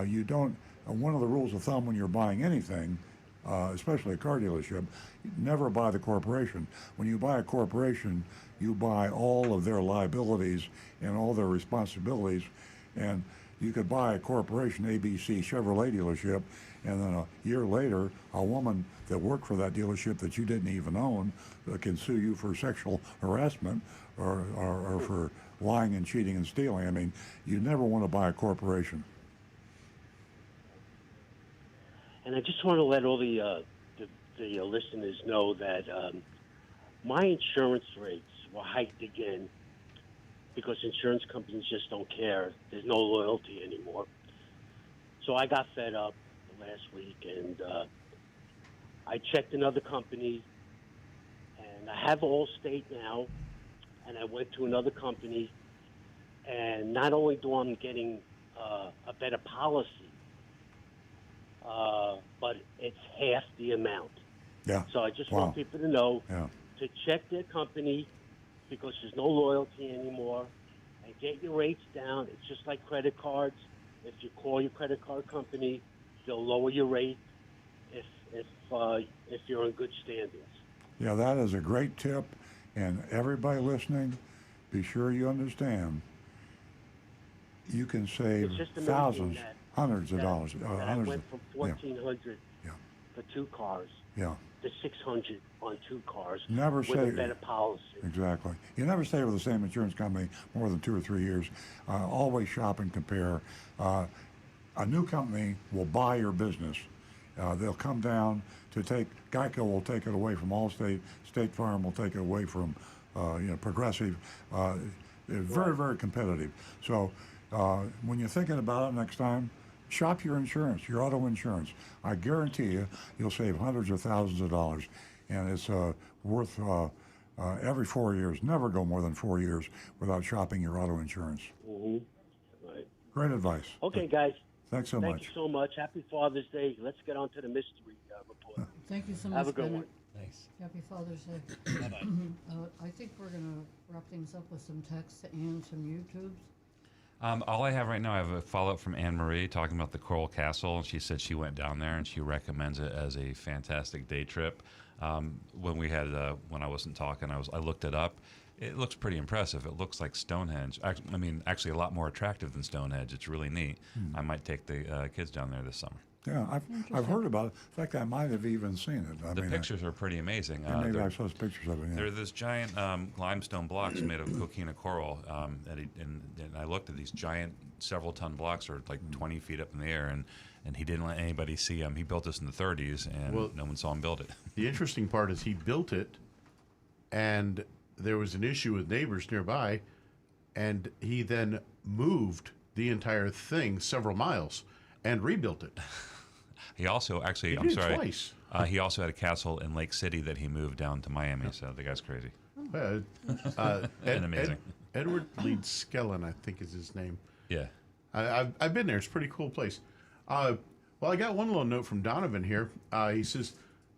you don't. One of the rules of thumb when you're buying anything, especially a car dealership, never buy the corporation. When you buy a corporation, you buy all of their liabilities and all their responsibilities. And you could buy a corporation, ABC Chevrolet dealership, and then a year later, a woman that worked for that dealership that you didn't even own can sue you for sexual harassment or for lying and cheating and stealing. I mean, you never want to buy a corporation.
And I just want to let all the listeners know that my insurance rates were hiked again because insurance companies just don't care. There's no loyalty anymore. So I got fed up last week, and I checked another company, and I have Allstate now, and I went to another company, and not only do I'm getting a better policy, but it's half the amount.
Yeah.
So I just want people to know to check their company because there's no loyalty anymore, and get your rates down. It's just like credit cards. If you call your credit card company, they'll lower your rate if you're in good standings.
Yeah, that is a great tip, and everybody listening, be sure you understand, you can save
It's just amazing
thousands,
that,
hundreds of dollars.
that I
Hundreds
went
of,
from
yeah,
1,400
yeah,
for 2 cars
yeah.
to 600 on 2 cars
Never
with
say
a better policy.
exactly. You never stay with the same insurance company more than 2 or 3 years. Always shop and compare. A new company will buy your business. They'll come down to take. Geico will take it away from Allstate. State Farm will take it away from Progressive. They're very, very competitive. So when you're thinking about it next time, shop your insurance, your auto insurance. I guarantee you'll save hundreds of thousands of dollars, and it's worth every 4 years. Never go more than 4 years without shopping your auto insurance.
Mm-hmm. Right.
Great advice.
Okay, guys.
Thanks so
Thank
much.
you so much. Happy Father's Day. Let's get on to the mystery report.
Thank you so much,
Have a good
Bennett.
one.
Thanks.
Happy Father's Day.
Bye-bye.
I think we're going to wrap things up with some text and some YouTubes.
All I have right now, I have a follow-up from Anne Marie talking about the Coral Castle. She said she went down there and she recommends it as a fantastic day trip. When I wasn't talking, I looked it up. It looks pretty impressive. It looks like Stonehenge. Actually a lot more attractive than Stonehenge. It's really neat. I might take the kids down there this summer.
Yeah, I've heard about it. In fact, I might have even seen it.
The pictures are pretty amazing.
Maybe I saw pictures of it. Yeah.
There are these giant limestone blocks made of coquina coral, and I looked at these giant several-ton blocks, are like 20 feet up in the air, and he didn't let anybody see them. He built this in the 30s, and no one saw him build it.
The interesting part is he built it, and there was an issue with neighbors nearby, and he then moved the entire thing several miles and rebuilt it.
He also actually,
He
I'm
did it
sorry,
twice.
He also had a castle in Lake City that he moved down to Miami. So the guy's crazy. And amazing.
Edward Leeds Skellen, I think is his name.
Yeah.
I've been there. It's a pretty cool place. Well, I got one little note from Donovan here. He says,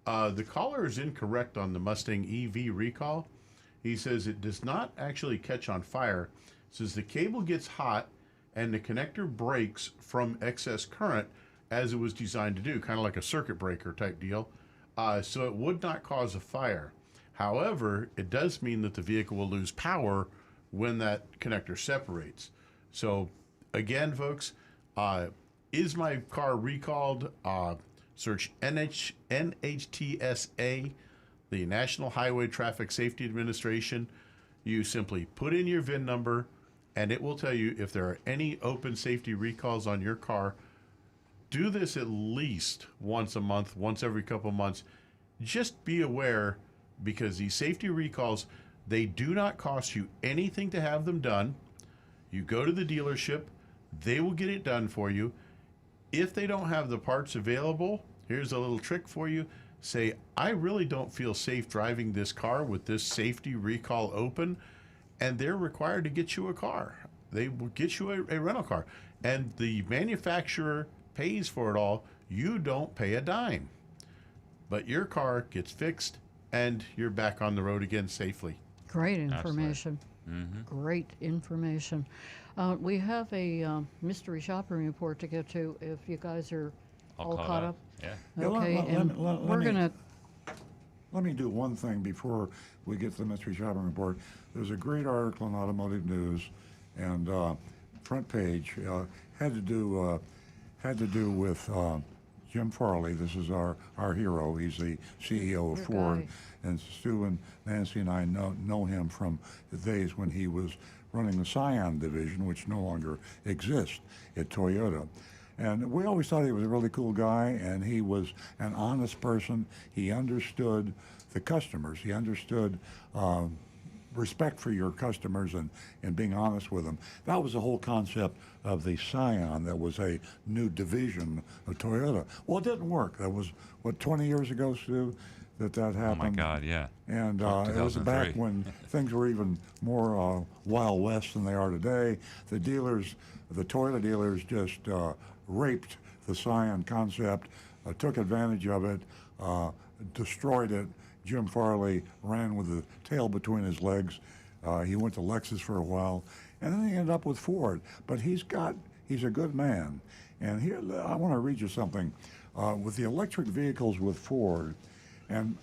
the caller is incorrect on the Mustang EV recall. He says it does not actually catch on fire. Says the cable gets hot and the connector breaks from excess current as it was designed to do, kind of like a circuit breaker type deal. So it would not cause a fire. However, it does mean that the vehicle will lose power when that connector separates. So again, folks, is my car recalled? Search NHTSA, the National Highway Traffic Safety Administration. You simply put in your VIN number, and it will tell you if there are any open safety recalls on your car. Do this at least once a month, once every couple months. Just be aware, because these safety recalls, they do not cost you anything to have them done. You go to the dealership, they will get it done for you. If they don't have the parts available, here's a little trick for you. Say, I really don't feel safe driving this car with this safety recall open, and they're required to get you a car. They will get you a rental car, and the manufacturer pays for it all. You don't pay a dime, but your car gets fixed and you're back on the road again safely.
Great information. Great information. We have a mystery shopping report to get to if you guys are all caught up.
Yeah.
Okay,
let me do one thing before we get to the mystery shopping report. There's a great article in Automotive News, and front page had to do with Jim Farley. This is our hero. He's the CEO of
Your
Ford,
guy.
and Stu and Nancy and I know him from the days when he was running the Scion division, which no longer exists at Toyota. And we always thought he was a really cool guy, and he was an honest person. He understood the customers. He understood respect for your customers and being honest with them. That was the whole concept of the Scion. That was a new division of Toyota. Well, it didn't work. That was, 20 years ago, Stu, that happened.
Oh my God, yeah.
And it was back
2003.
when things were even more Wild West than they are today. The Toyota dealers just raped the Scion concept, took advantage of it, destroyed it. Jim Farley ran with the tail between his legs. He went to Lexus for a while, and then he ended up with Ford. But he's a good man. And here, I want to read you something. With the electric vehicles with Ford, and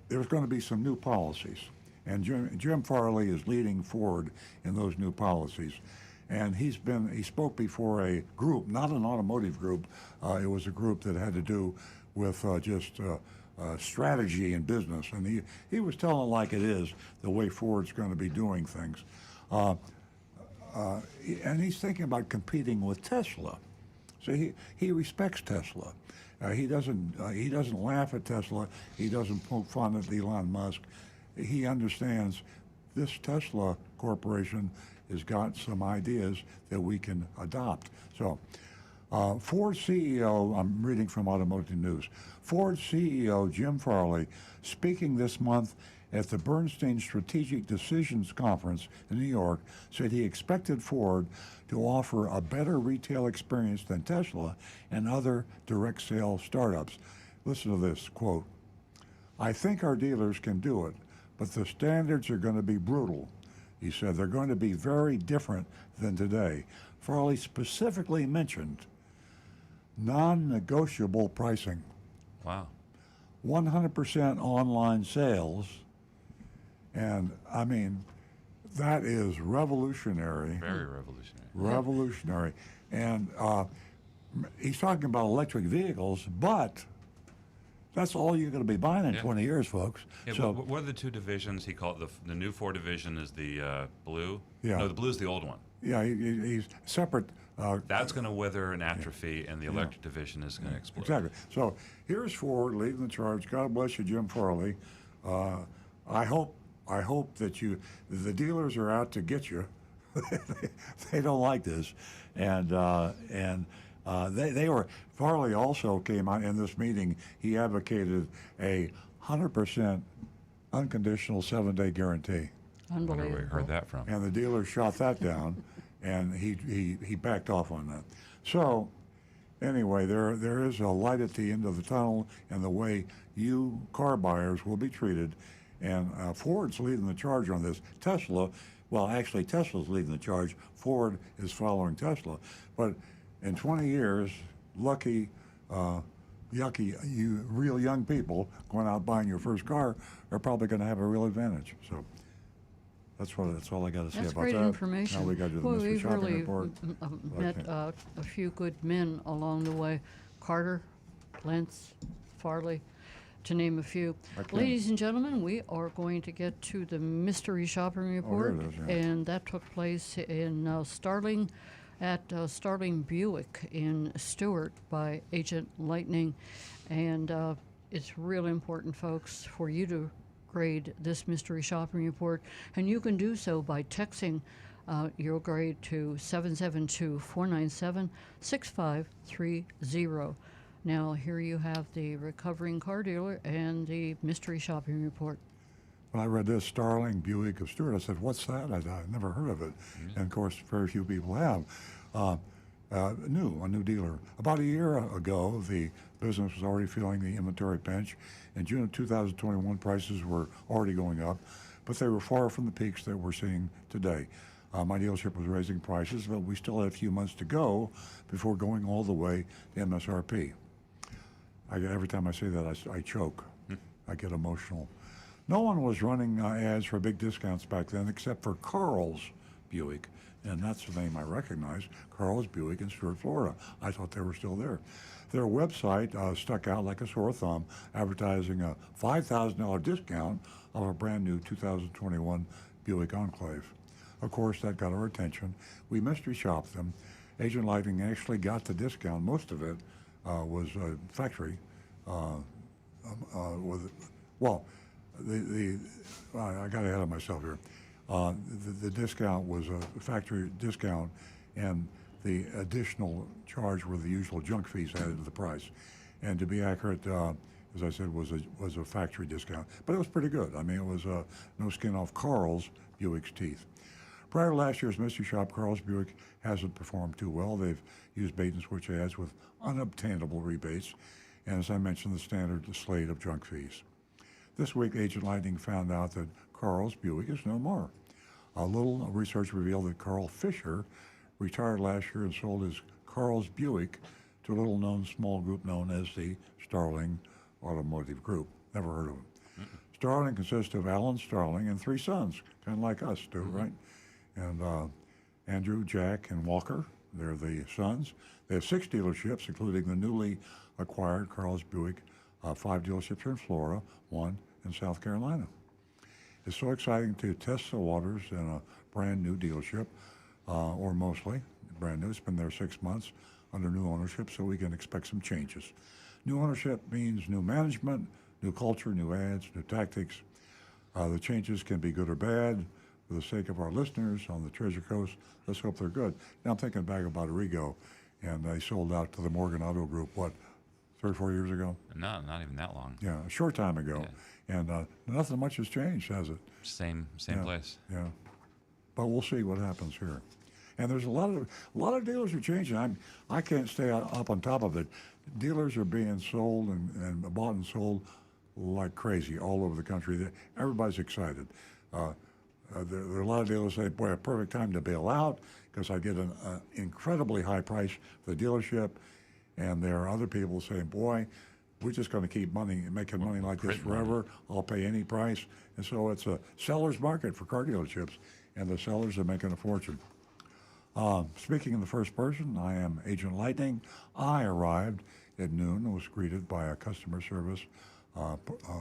there's going to be some new policies. And Jim Farley is leading Ford in those new policies. And he spoke before a group, not an automotive group. It was a group that had to do with strategy in business. And he was telling it like it is, the way Ford's going to be doing things. And he's thinking about competing with Tesla. So he respects Tesla. He doesn't laugh at Tesla. He doesn't poke fun at Elon Musk. He understands this Tesla corporation has got some ideas that we can adopt. So, Ford CEO, I'm reading from Automotive News, Ford CEO Jim Farley, speaking this month at the Bernstein Strategic Decisions Conference in New York, said he expected Ford to offer a better retail experience than Tesla and other direct sale startups. Listen to this quote, "I think our dealers can do it, but the standards are going to be brutal." He said they're going to be very different than today. Farley specifically mentioned non-negotiable pricing.
Wow.
100% online sales. And I mean, that is revolutionary.
Very revolutionary.
Revolutionary. And he's talking about electric vehicles, but that's all you're going to be buying in 20 years, folks.
Yeah,
so,
what are the two divisions? He called the new Ford division is the blue.
Yeah.
No, the blue is the old one.
Yeah, he's separate.
That's going to wither and atrophy, and the electric division is going to explode.
Exactly. So here's Ford leading the charge. God bless you, Jim Farley. I hope that the dealers are out to get you. They don't like this, and they were. Farley also came out in this meeting. He advocated a 100% unconditional 7-day guarantee.
Wonder where we heard that from.
And the dealer shot that down, and he backed off on that. So, anyway, there is a light at the end of the tunnel, and the way you car buyers will be treated. And Ford's leading the charge on this. Tesla's leading the charge. Ford is following Tesla. But in 20 years, lucky, you real young people going out buying your first car are probably going to have a real advantage. So that's all I got to say
That's
about
great
that.
information.
Now we got to do the
Well,
mystery
we've
shopping
really
report.
met a few good men along the way. Carter, Lentz, Farley, to name a few.
Okay.
Ladies and gentlemen, we are going to get to the mystery shopping report,
it is, yeah.
and that took place in Starling, at Starling Buick in Stewart by Agent Lightning, and it's really important, folks, for you to grade this mystery shopping report, and you can do so by texting your grade to 772-497-6530. Now, here you have the recovering car dealer and the mystery shopping report.
When I read this, Starling Buick of Stewart, I said, what's that? I'd never heard of it. And of course, very few people have. A new dealer. About a year ago, the business was already feeling the inventory pinch. In June of 2021, prices were already going up, but they were far from the peaks that we're seeing today. My dealership was raising prices, but we still had a few months to go before going all the way to MSRP. Every time I say that, I choke. I get emotional. No one was running ads for big discounts back then except for Carl's Buick, and that's the name I recognize, Carl's Buick in Stuart, Florida. I thought they were still there. Their website stuck out like a sore thumb, advertising a $5,000 discount on a brand new 2021 Buick Enclave. Of course, that got our attention. We mystery shopped them. Agent Lightning actually got the discount. Most of it was factory. I got ahead of myself here. The discount was a factory discount, and the additional charge were the usual junk fees added to the price. And to be accurate, as I said, was a factory discount. But it was pretty good. I mean, it was no skin off Carl's Buick's teeth. Prior to last year's mystery shop, Carl's Buick hasn't performed too well. They've used bait and switch ads with unobtainable rebates, and as I mentioned, the standard slate of junk fees. This week, Agent Lightning found out that Carl's Buick is no more. A little research revealed that Carl Fisher retired last year and sold his Carl's Buick to a little-known small group known as the Starling Automotive Group. Never heard of them. Starling consists of Alan Starling and 3 sons, kind of like us do, right? And Andrew, Jack, and Walker, they're the sons. They have 6 dealerships, including the newly acquired Carl's Buick, 5 dealerships here in Florida, 1 in South Carolina. It's so exciting to test the waters in a brand new dealership, or mostly brand new. It's been there 6 months under new ownership, so we can expect some changes. New ownership means new management, new culture, new ads, new tactics. The changes can be good or bad. For the sake of our listeners on the Treasure Coast, let's hope they're good. Now, I'm thinking back about Arrigo, and they sold out to the Morgan Auto Group, what, 3 or 4 years ago?
No, not even that long.
Yeah, a short time ago. Yeah. And nothing much has changed, has it?
Same place.
Yeah. But we'll see what happens here. And there's a lot of dealers are changing. I can't stay up on top of it. Dealers are being sold and bought and sold like crazy all over the country. Everybody's excited. There are a lot of dealers say, boy, a perfect time to bail out because I get an incredibly high price for the dealership. And there are other people saying, boy, we're just going to keep making money like this forever. I'll pay any price. And so it's a seller's market for car dealerships, and the sellers are making a fortune. Speaking in the first person, I am Agent Lightning. I arrived at noon and was greeted by a customer service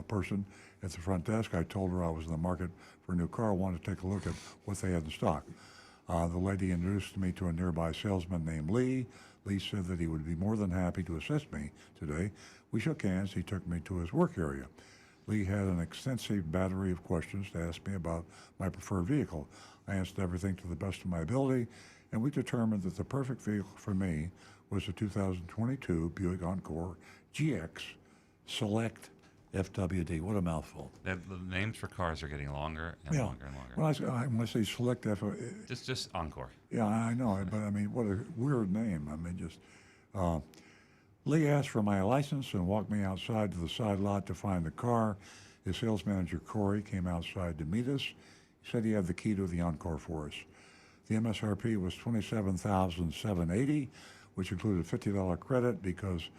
person at the front desk. I told her I was in the market for a new car. I wanted to take a look at what they had in stock. The lady introduced me to a nearby salesman named Lee. Lee said that he would be more than happy to assist me today. We shook hands. He took me to his work area. Lee had an extensive battery of questions to ask me about my preferred vehicle. I answered everything to the best of my ability, and we determined that the perfect vehicle for me was the 2022 Buick Encore GX Select FWD. What a mouthful.
The names for cars are getting longer and longer and longer.
When I say Select
Just Encore.
Yeah, I know, but I mean, what a weird name. I mean, just... Lee asked for my license and walked me outside to the side lot to find the car. His sales manager, Corey, came outside to meet us. He said he had the key to the Encore for us. The MSRP was $27,780, which included a $50 credit because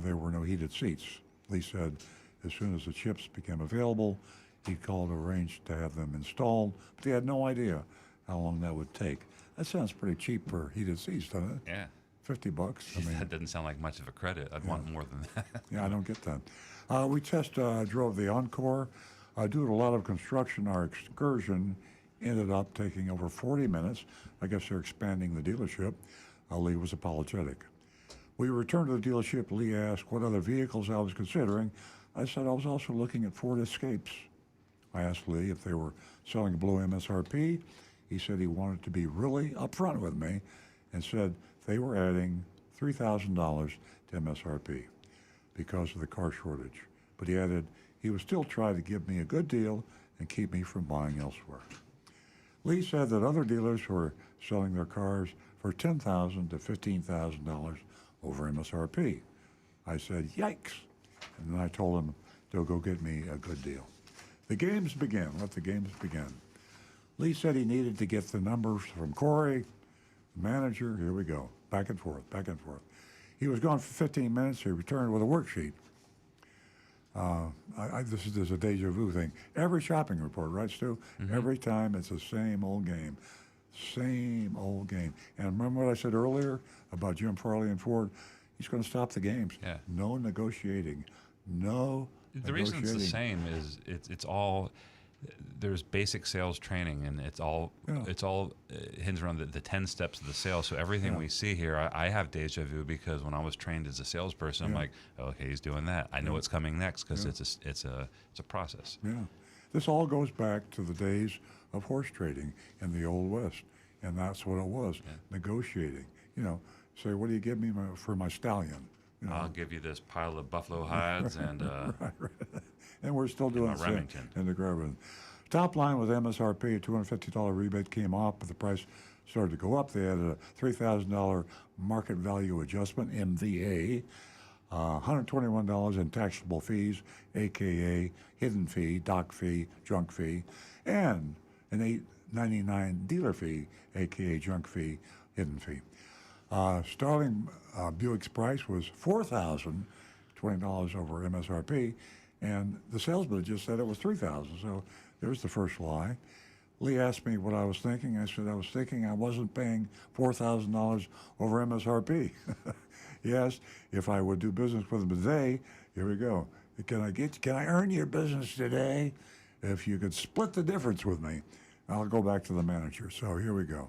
there were no heated seats. Lee said as soon as the chips became available, he'd call to arrange to have them installed, but he had no idea how long that would take. That sounds pretty cheap for heated seats, doesn't it?
Yeah.
$50. I mean,
that doesn't sound like much of a credit. I'd want more than that.
Yeah, I don't get that. We drove the Encore. Due to a lot of construction, our excursion ended up taking over 40 minutes. I guess they're expanding the dealership. Lee was apologetic. We returned to the dealership. Lee asked what other vehicles I was considering. I said I was also looking at Ford Escapes. I asked Lee if they were selling below MSRP. He said he wanted to be really upfront with me and said they were adding $3,000 to MSRP because of the car shortage. But he added he would still try to give me a good deal and keep me from buying elsewhere. Lee said that other dealers were selling their cars for $10,000 to $15,000 over MSRP. I said, yikes. And then I told him to go get me a good deal. The games began. Let the games begin. Lee said he needed to get the numbers from Corey, the manager. Here we go. Back and forth, back and forth. He was gone for 15 minutes. He returned with a worksheet. This is a deja vu thing. Every shopping report, right, Stu? Mm-hmm. Every time it's the same old game. Same old game. And remember what I said earlier about Jim Farley and Ford? He's going to stop the games.
Yeah.
No negotiating. No
The reason it's the same is it's all... There's basic sales training, and it's all hinges around the 10 steps of the sale. So everything we see here, I have deja vu because when I was trained as a salesperson, I'm like, oh, okay, he's doing that. I know what's coming next because it's a process.
Yeah, this all goes back to the days of horse trading in the Old West, and that's what it was, negotiating. You know, say, what do you give me for my stallion? You know,
I'll give you this pile of buffalo hides and
right. And we're still doing the same in the Grevin. Top line with MSRP, a $250 rebate came off, but the price started to go up. They added a $3,000 market value adjustment, MVA, $121 in taxable fees, aka hidden fee, dock fee, junk fee, and an $8.99 dealer fee, aka junk fee, hidden fee. Starling Buick's price was $4,020 over MSRP, And the salesman just said it was 3,000. So there's the first lie. Lee asked me what I was thinking. I said I was thinking I wasn't paying $4,000 over MSRP. He asked if I would do business with him today. Here we go. Can I earn your business today? If you could split the difference with me, I'll go back to the manager. So here we go.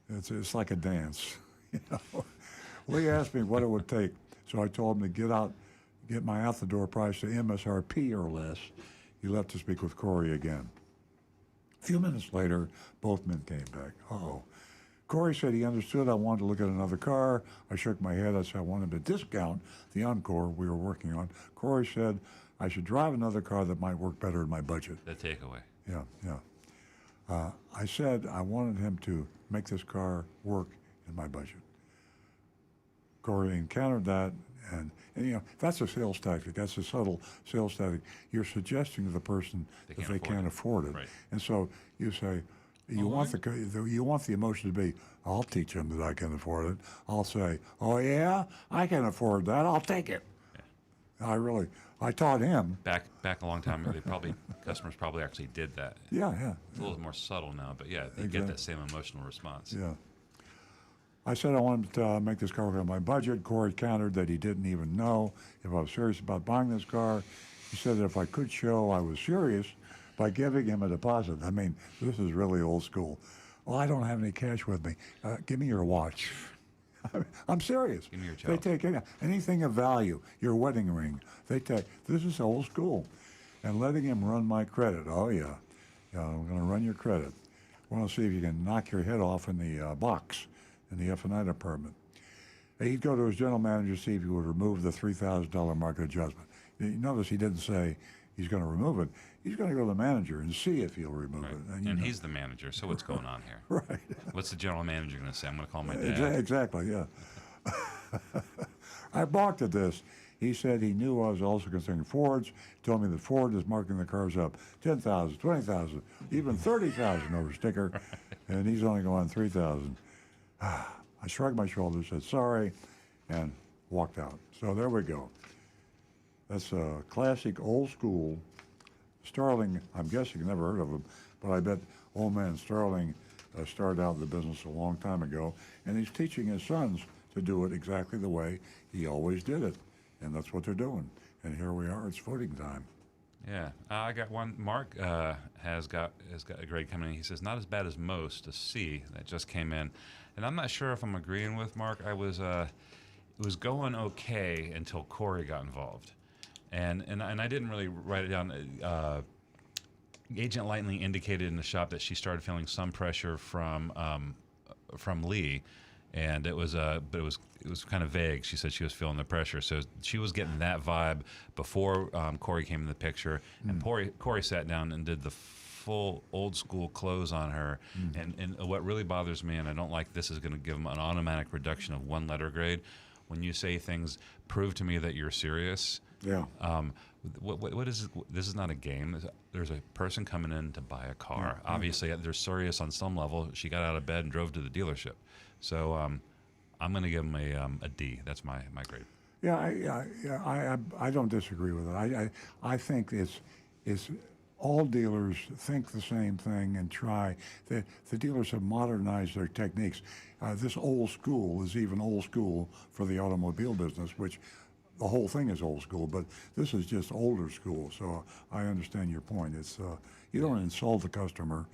It's like a dance, you know. Lee asked me what it would take, so I told him to get my out the door price to MSRP or less. He left to speak with Corey again. A few minutes later, both men came back. Uh-oh. Corey said he understood I wanted to look at another car. I shook my head. I said I wanted to discount the Encore we were working on. Corey said I should drive another car that might work better in my budget.
The takeaway.
Yeah. I said I wanted him to make this car work in my budget. Corey encountered that, and you know, that's a sales tactic. That's a subtle sales tactic. You're suggesting to the person that they can't afford it.
Right.
And so you say, you want the emotion to be, I'll teach them that I can afford it. I'll say, oh yeah, I can afford that. I'll take it. Yeah. I taught him.
Back a long time ago, customers probably actually did that.
Yeah.
It's a little more subtle now, but yeah, they
Exactly.
get that same emotional response.
Yeah. I said I wanted to make this car work on my budget. Corey countered that he didn't even know if I was serious about buying this car. He said that if I could show I was serious by giving him a deposit. I mean, this is really old school. Well, I don't have any cash with me. Give me your watch. I'm serious.
Give me your job.
They take anything of value, your wedding ring. This is old school. And letting him run my credit. Oh, yeah. I'm going to run your credit. I want to see if you can knock your head off in the box in the F&I department. He'd go to his general manager to see if he would remove the $3,000 market adjustment. You notice he didn't say he's going to remove it. He's going to go to the manager and see if he'll remove it.
And he's the manager, so what's going on here?
Right.
What's the general manager going to say? I'm going to call my dad.
Exactly, yeah. I balked at this. He said he knew I was also considering Fords. Told me that Ford is marking the cars up 10,000, 20,000, even 30,000 over sticker, and he's only going 3,000. I shrugged my shoulders, said sorry, and walked out. So there we go. That's a classic old school. Starling, I'm guessing you never heard of him, but I bet old man Starling started out in the business a long time ago, and he's teaching his sons to do it exactly the way he always did it. And that's what they're doing. And here we are, it's voting time.
Yeah, I got one. Mark has got a grade coming in. He says, not as bad as most, a C that just came in. And I'm not sure if I'm agreeing with Mark. It was going okay until Corey got involved. And I didn't really write it down. Agent Lightning indicated in the shop that she started feeling some pressure from Lee, and it was kind of vague. She said she was feeling the pressure, so she was getting that vibe before Corey came in the picture. And Corey sat down and did the full old school close on her. And what really bothers me, and I don't like this, is going to give them an automatic reduction of 1 letter grade. When you say things, prove to me that you're serious.
Yeah.
What is this? Is not a game. There's a person coming in to buy a car. Obviously, they're serious on some level. She got out of bed and drove to the dealership. So I'm going to give them a D. That's my grade.
Yeah, I don't disagree with it. I think it's all dealers think the same thing and try. The dealers have modernized their techniques. This old school is even old school for the automobile business, which the whole thing is old school, but this is just older school. So I understand your point. It's you don't insult the customer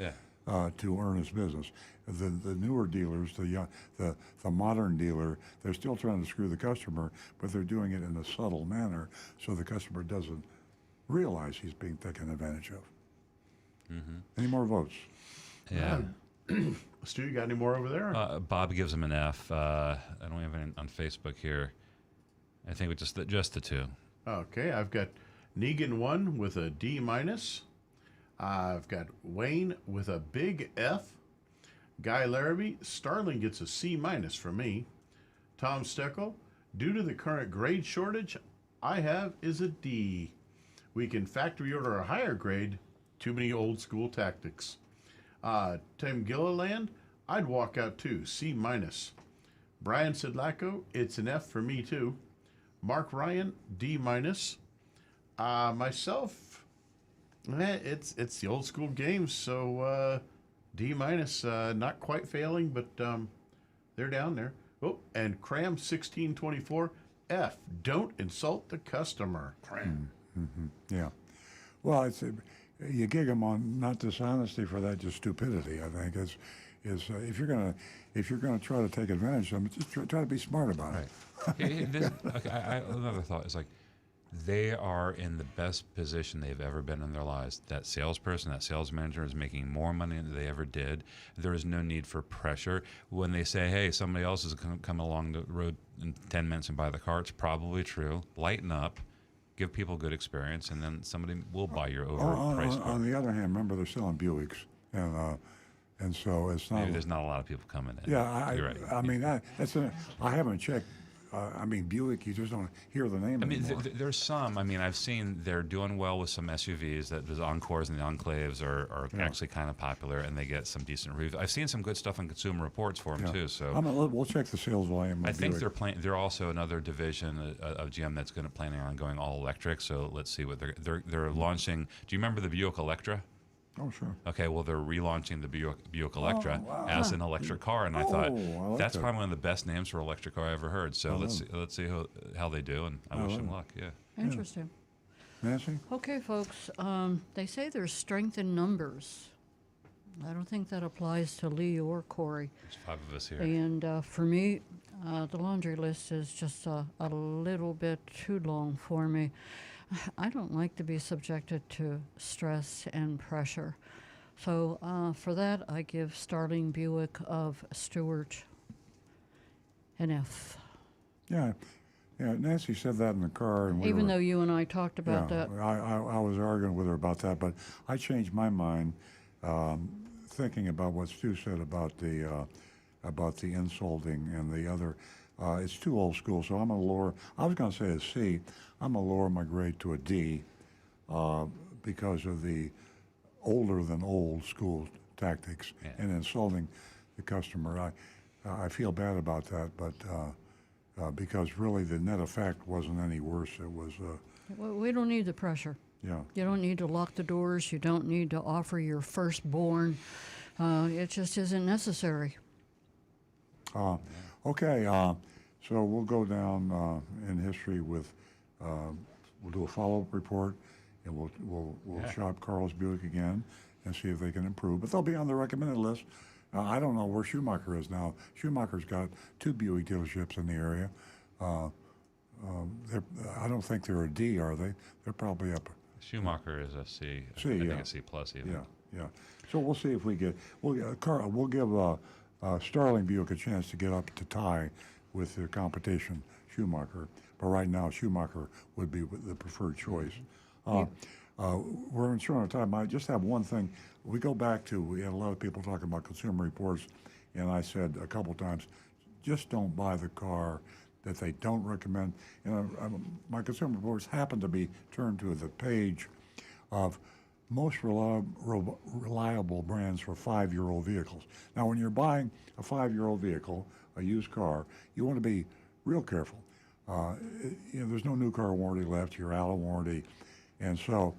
to earn his business. The newer dealers, the modern dealer, they're still trying to screw the customer, but they're doing it in a subtle manner so the customer doesn't realize he's being taken advantage of. Any more votes?
Yeah.
Stu, you got any more over there?
Bob gives him an F. I don't have any on Facebook here. I think it's just the 2.
Okay, I've got Negan 1 with a D minus. I've got Wayne with a big F. Guy Larrabee, Starling gets a C minus from me. Tom Steckel, due to the current grade shortage, I have is a D. We can factory order a higher grade. Too many old school tactics. Tim Gilliland, I'd walk out too, C minus. Brian Sidlaco, it's an F for me too. Mark Ryan, D minus. Myself, it's the old school games, so D minus, not quite failing, but they're down there. Oh, and Cram 1624 F. Don't insult the customer. Cram.
Yeah. Well, you gig them on not dishonesty for that, just stupidity. I think is if you're gonna try to take advantage of them, just try to be smart about it.
Another thought is like they are in the best position they've ever been in their lives. That salesperson, that sales manager is making more money than they ever did. There is no need for pressure. When they say, hey, somebody else is going to come along the road in 10 minutes and buy the car, it's probably true. Lighten up, give people good experience, and then somebody will buy your overpriced car.
On the other hand, remember they're selling Buicks, and so it's not.
Maybe there's not a lot of people coming in.
Yeah,
you're right.
I mean, I haven't checked. I mean, Buick, you just don't hear the name anymore.
There's some. I mean, I've seen they're doing well with some SUVs. That the Encores and the Enclaves are actually kind of popular, and they get some decent reviews. I've seen some good stuff on Consumer Reports for them too. So
we'll check the sales volume.
I think they're also another division of GM that's going to planning on going all electric. So let's see what they're launching. Do you remember the Buick Electra?
Oh, sure.
Okay, well, they're relaunching the Buick Electra as an electric car, and I thought that's probably one of the best names for an electric car I ever heard. So let's see how they do, and I wish them luck. Yeah.
Interesting.
Nancy?
Okay, folks. They say there's strength in numbers. I don't think that applies to Lee or Corey.
There's 5 of us here.
And for me, the laundry list is just a little bit too long for me. I don't like to be subjected to stress and pressure. So for that, I give Starling Buick of Stewart an F.
Yeah, Nancy said that in the car. And
even though you and I talked about that.
I was arguing with her about that, but I changed my mind thinking about what Stu said about the insulting and the other. It's too old school, so I'm going to lower. I was going to say a C. I'm going to lower my grade to a D because of the older than old school tactics and insulting the customer. I feel bad about that, but because really the net effect wasn't any worse. It was.
We don't need the pressure.
Yeah.
You don't need to lock the doors. You don't need to offer your firstborn. It just isn't necessary.
Okay, so we'll go down in history with. We'll do a follow-up report, and we'll shop Carl's Buick again and see if they can improve. But they'll be on the recommended list. I don't know where Schumacher is now. Schumacher's got 2 Buick dealerships in the area. I don't think they're a D, are they? They're probably up.
Schumacher is a C. I think a C plus even.
Yeah. So we'll see if we get. Carl, we'll give Starling Buick a chance to get up to tie with their competition, Schumacher. But right now, Schumacher would be the preferred choice. We're short on time. I just have one thing. We had a lot of people talking about Consumer Reports, and I said a couple times, just don't buy the car that they don't recommend. My Consumer Reports happen to be turned to the page of most reliable brands for 5-year-old vehicles. Now, when you're buying a 5-year-old vehicle, a used car, you want to be real careful. There's no new car warranty left. You're out of warranty. And so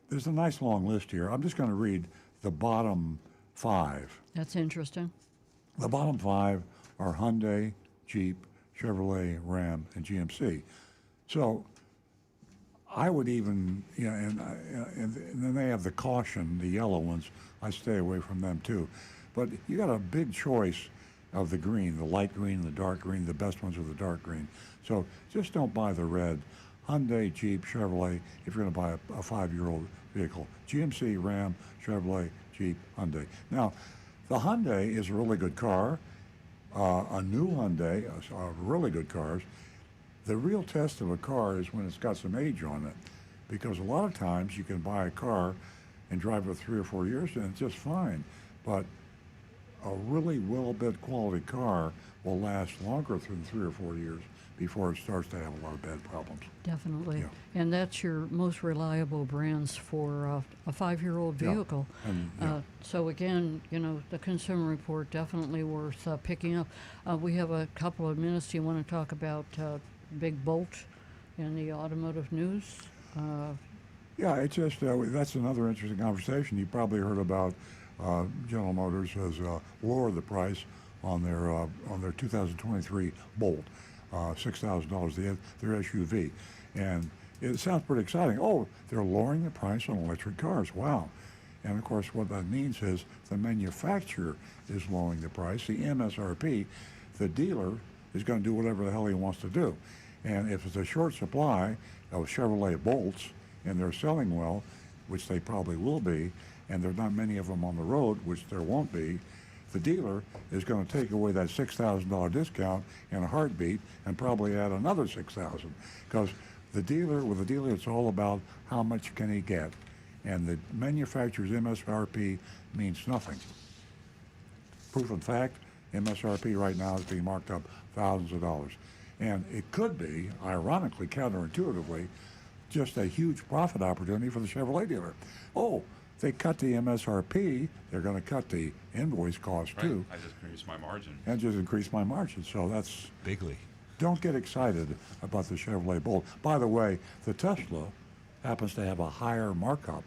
there's a nice long list here. I'm just going to read the bottom 5.
That's interesting.
The bottom 5 are Hyundai, Jeep, Chevrolet, Ram, and GMC. So I would even, and then they have the caution, the yellow ones. I stay away from them too. But you got a big choice of the green, the light green, the dark green. The best ones are the dark green. So just don't buy the red. Hyundai, Jeep, Chevrolet, if you're going to buy a 5-year-old vehicle. GMC, Ram, Chevrolet, Jeep, Hyundai. Now, the Hyundai is a really good car. A new Hyundai, really good cars. The real test of a car is when it's got some age on it, because a lot of times you can buy a car and drive it 3 or 4 years and it's just fine. But a really well-built quality car will last longer than 3 or 4 years before it starts to have a lot of bad problems.
Definitely.
Yeah.
And that's your most reliable brands for a 5-year-old vehicle. So again, the Consumer Report definitely worth picking up. We have a couple of minutes. Do you want to talk about Big Bolt in the automotive news?
Yeah, it's just that's another interesting conversation. You probably heard about General Motors has lowered the price on their 2023 Bolt, $6,000 their SUV, and it sounds pretty exciting. Oh, they're lowering the price on electric cars. Wow! And of course, what that means is the manufacturer is lowering the price, the MSRP. The dealer is going to do whatever the hell he wants to do. And if it's a short supply of Chevrolet Bolts and they're selling well, which they probably will be, and there are not many of them on the road, which there won't be, the dealer is going to take away that $6,000 discount in a heartbeat and probably add another $6,000, because with the dealer, it's all about how much can he get, and the manufacturer's MSRP means nothing. Proof in fact, MSRP right now is being marked up thousands of dollars. And it could be, ironically, counterintuitively, just a huge profit opportunity for the Chevrolet dealer. Oh, they cut the MSRP, they're going to cut the invoice cost too.
I just increased my margin.
And just increase my margin. So that's
Bigly.
Don't get excited about the Chevrolet Bolt. By the way, the Tesla happens to have a higher markup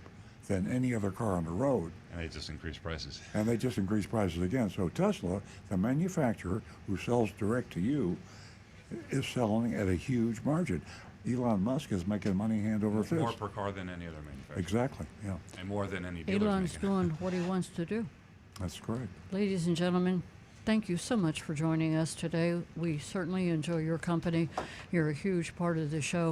than any other car on the road.
And they just increased prices.
And they just increased prices again. So Tesla, the manufacturer who sells direct to you, is selling at a huge margin. Elon Musk is making money hand over fist.
More per car than any other manufacturer.
Exactly, yeah.
And more than any dealer.
Elon's doing what he wants to do.
That's correct.
Ladies and gentlemen, thank you so much for joining us today. We certainly enjoy your company. You're a huge part of the show.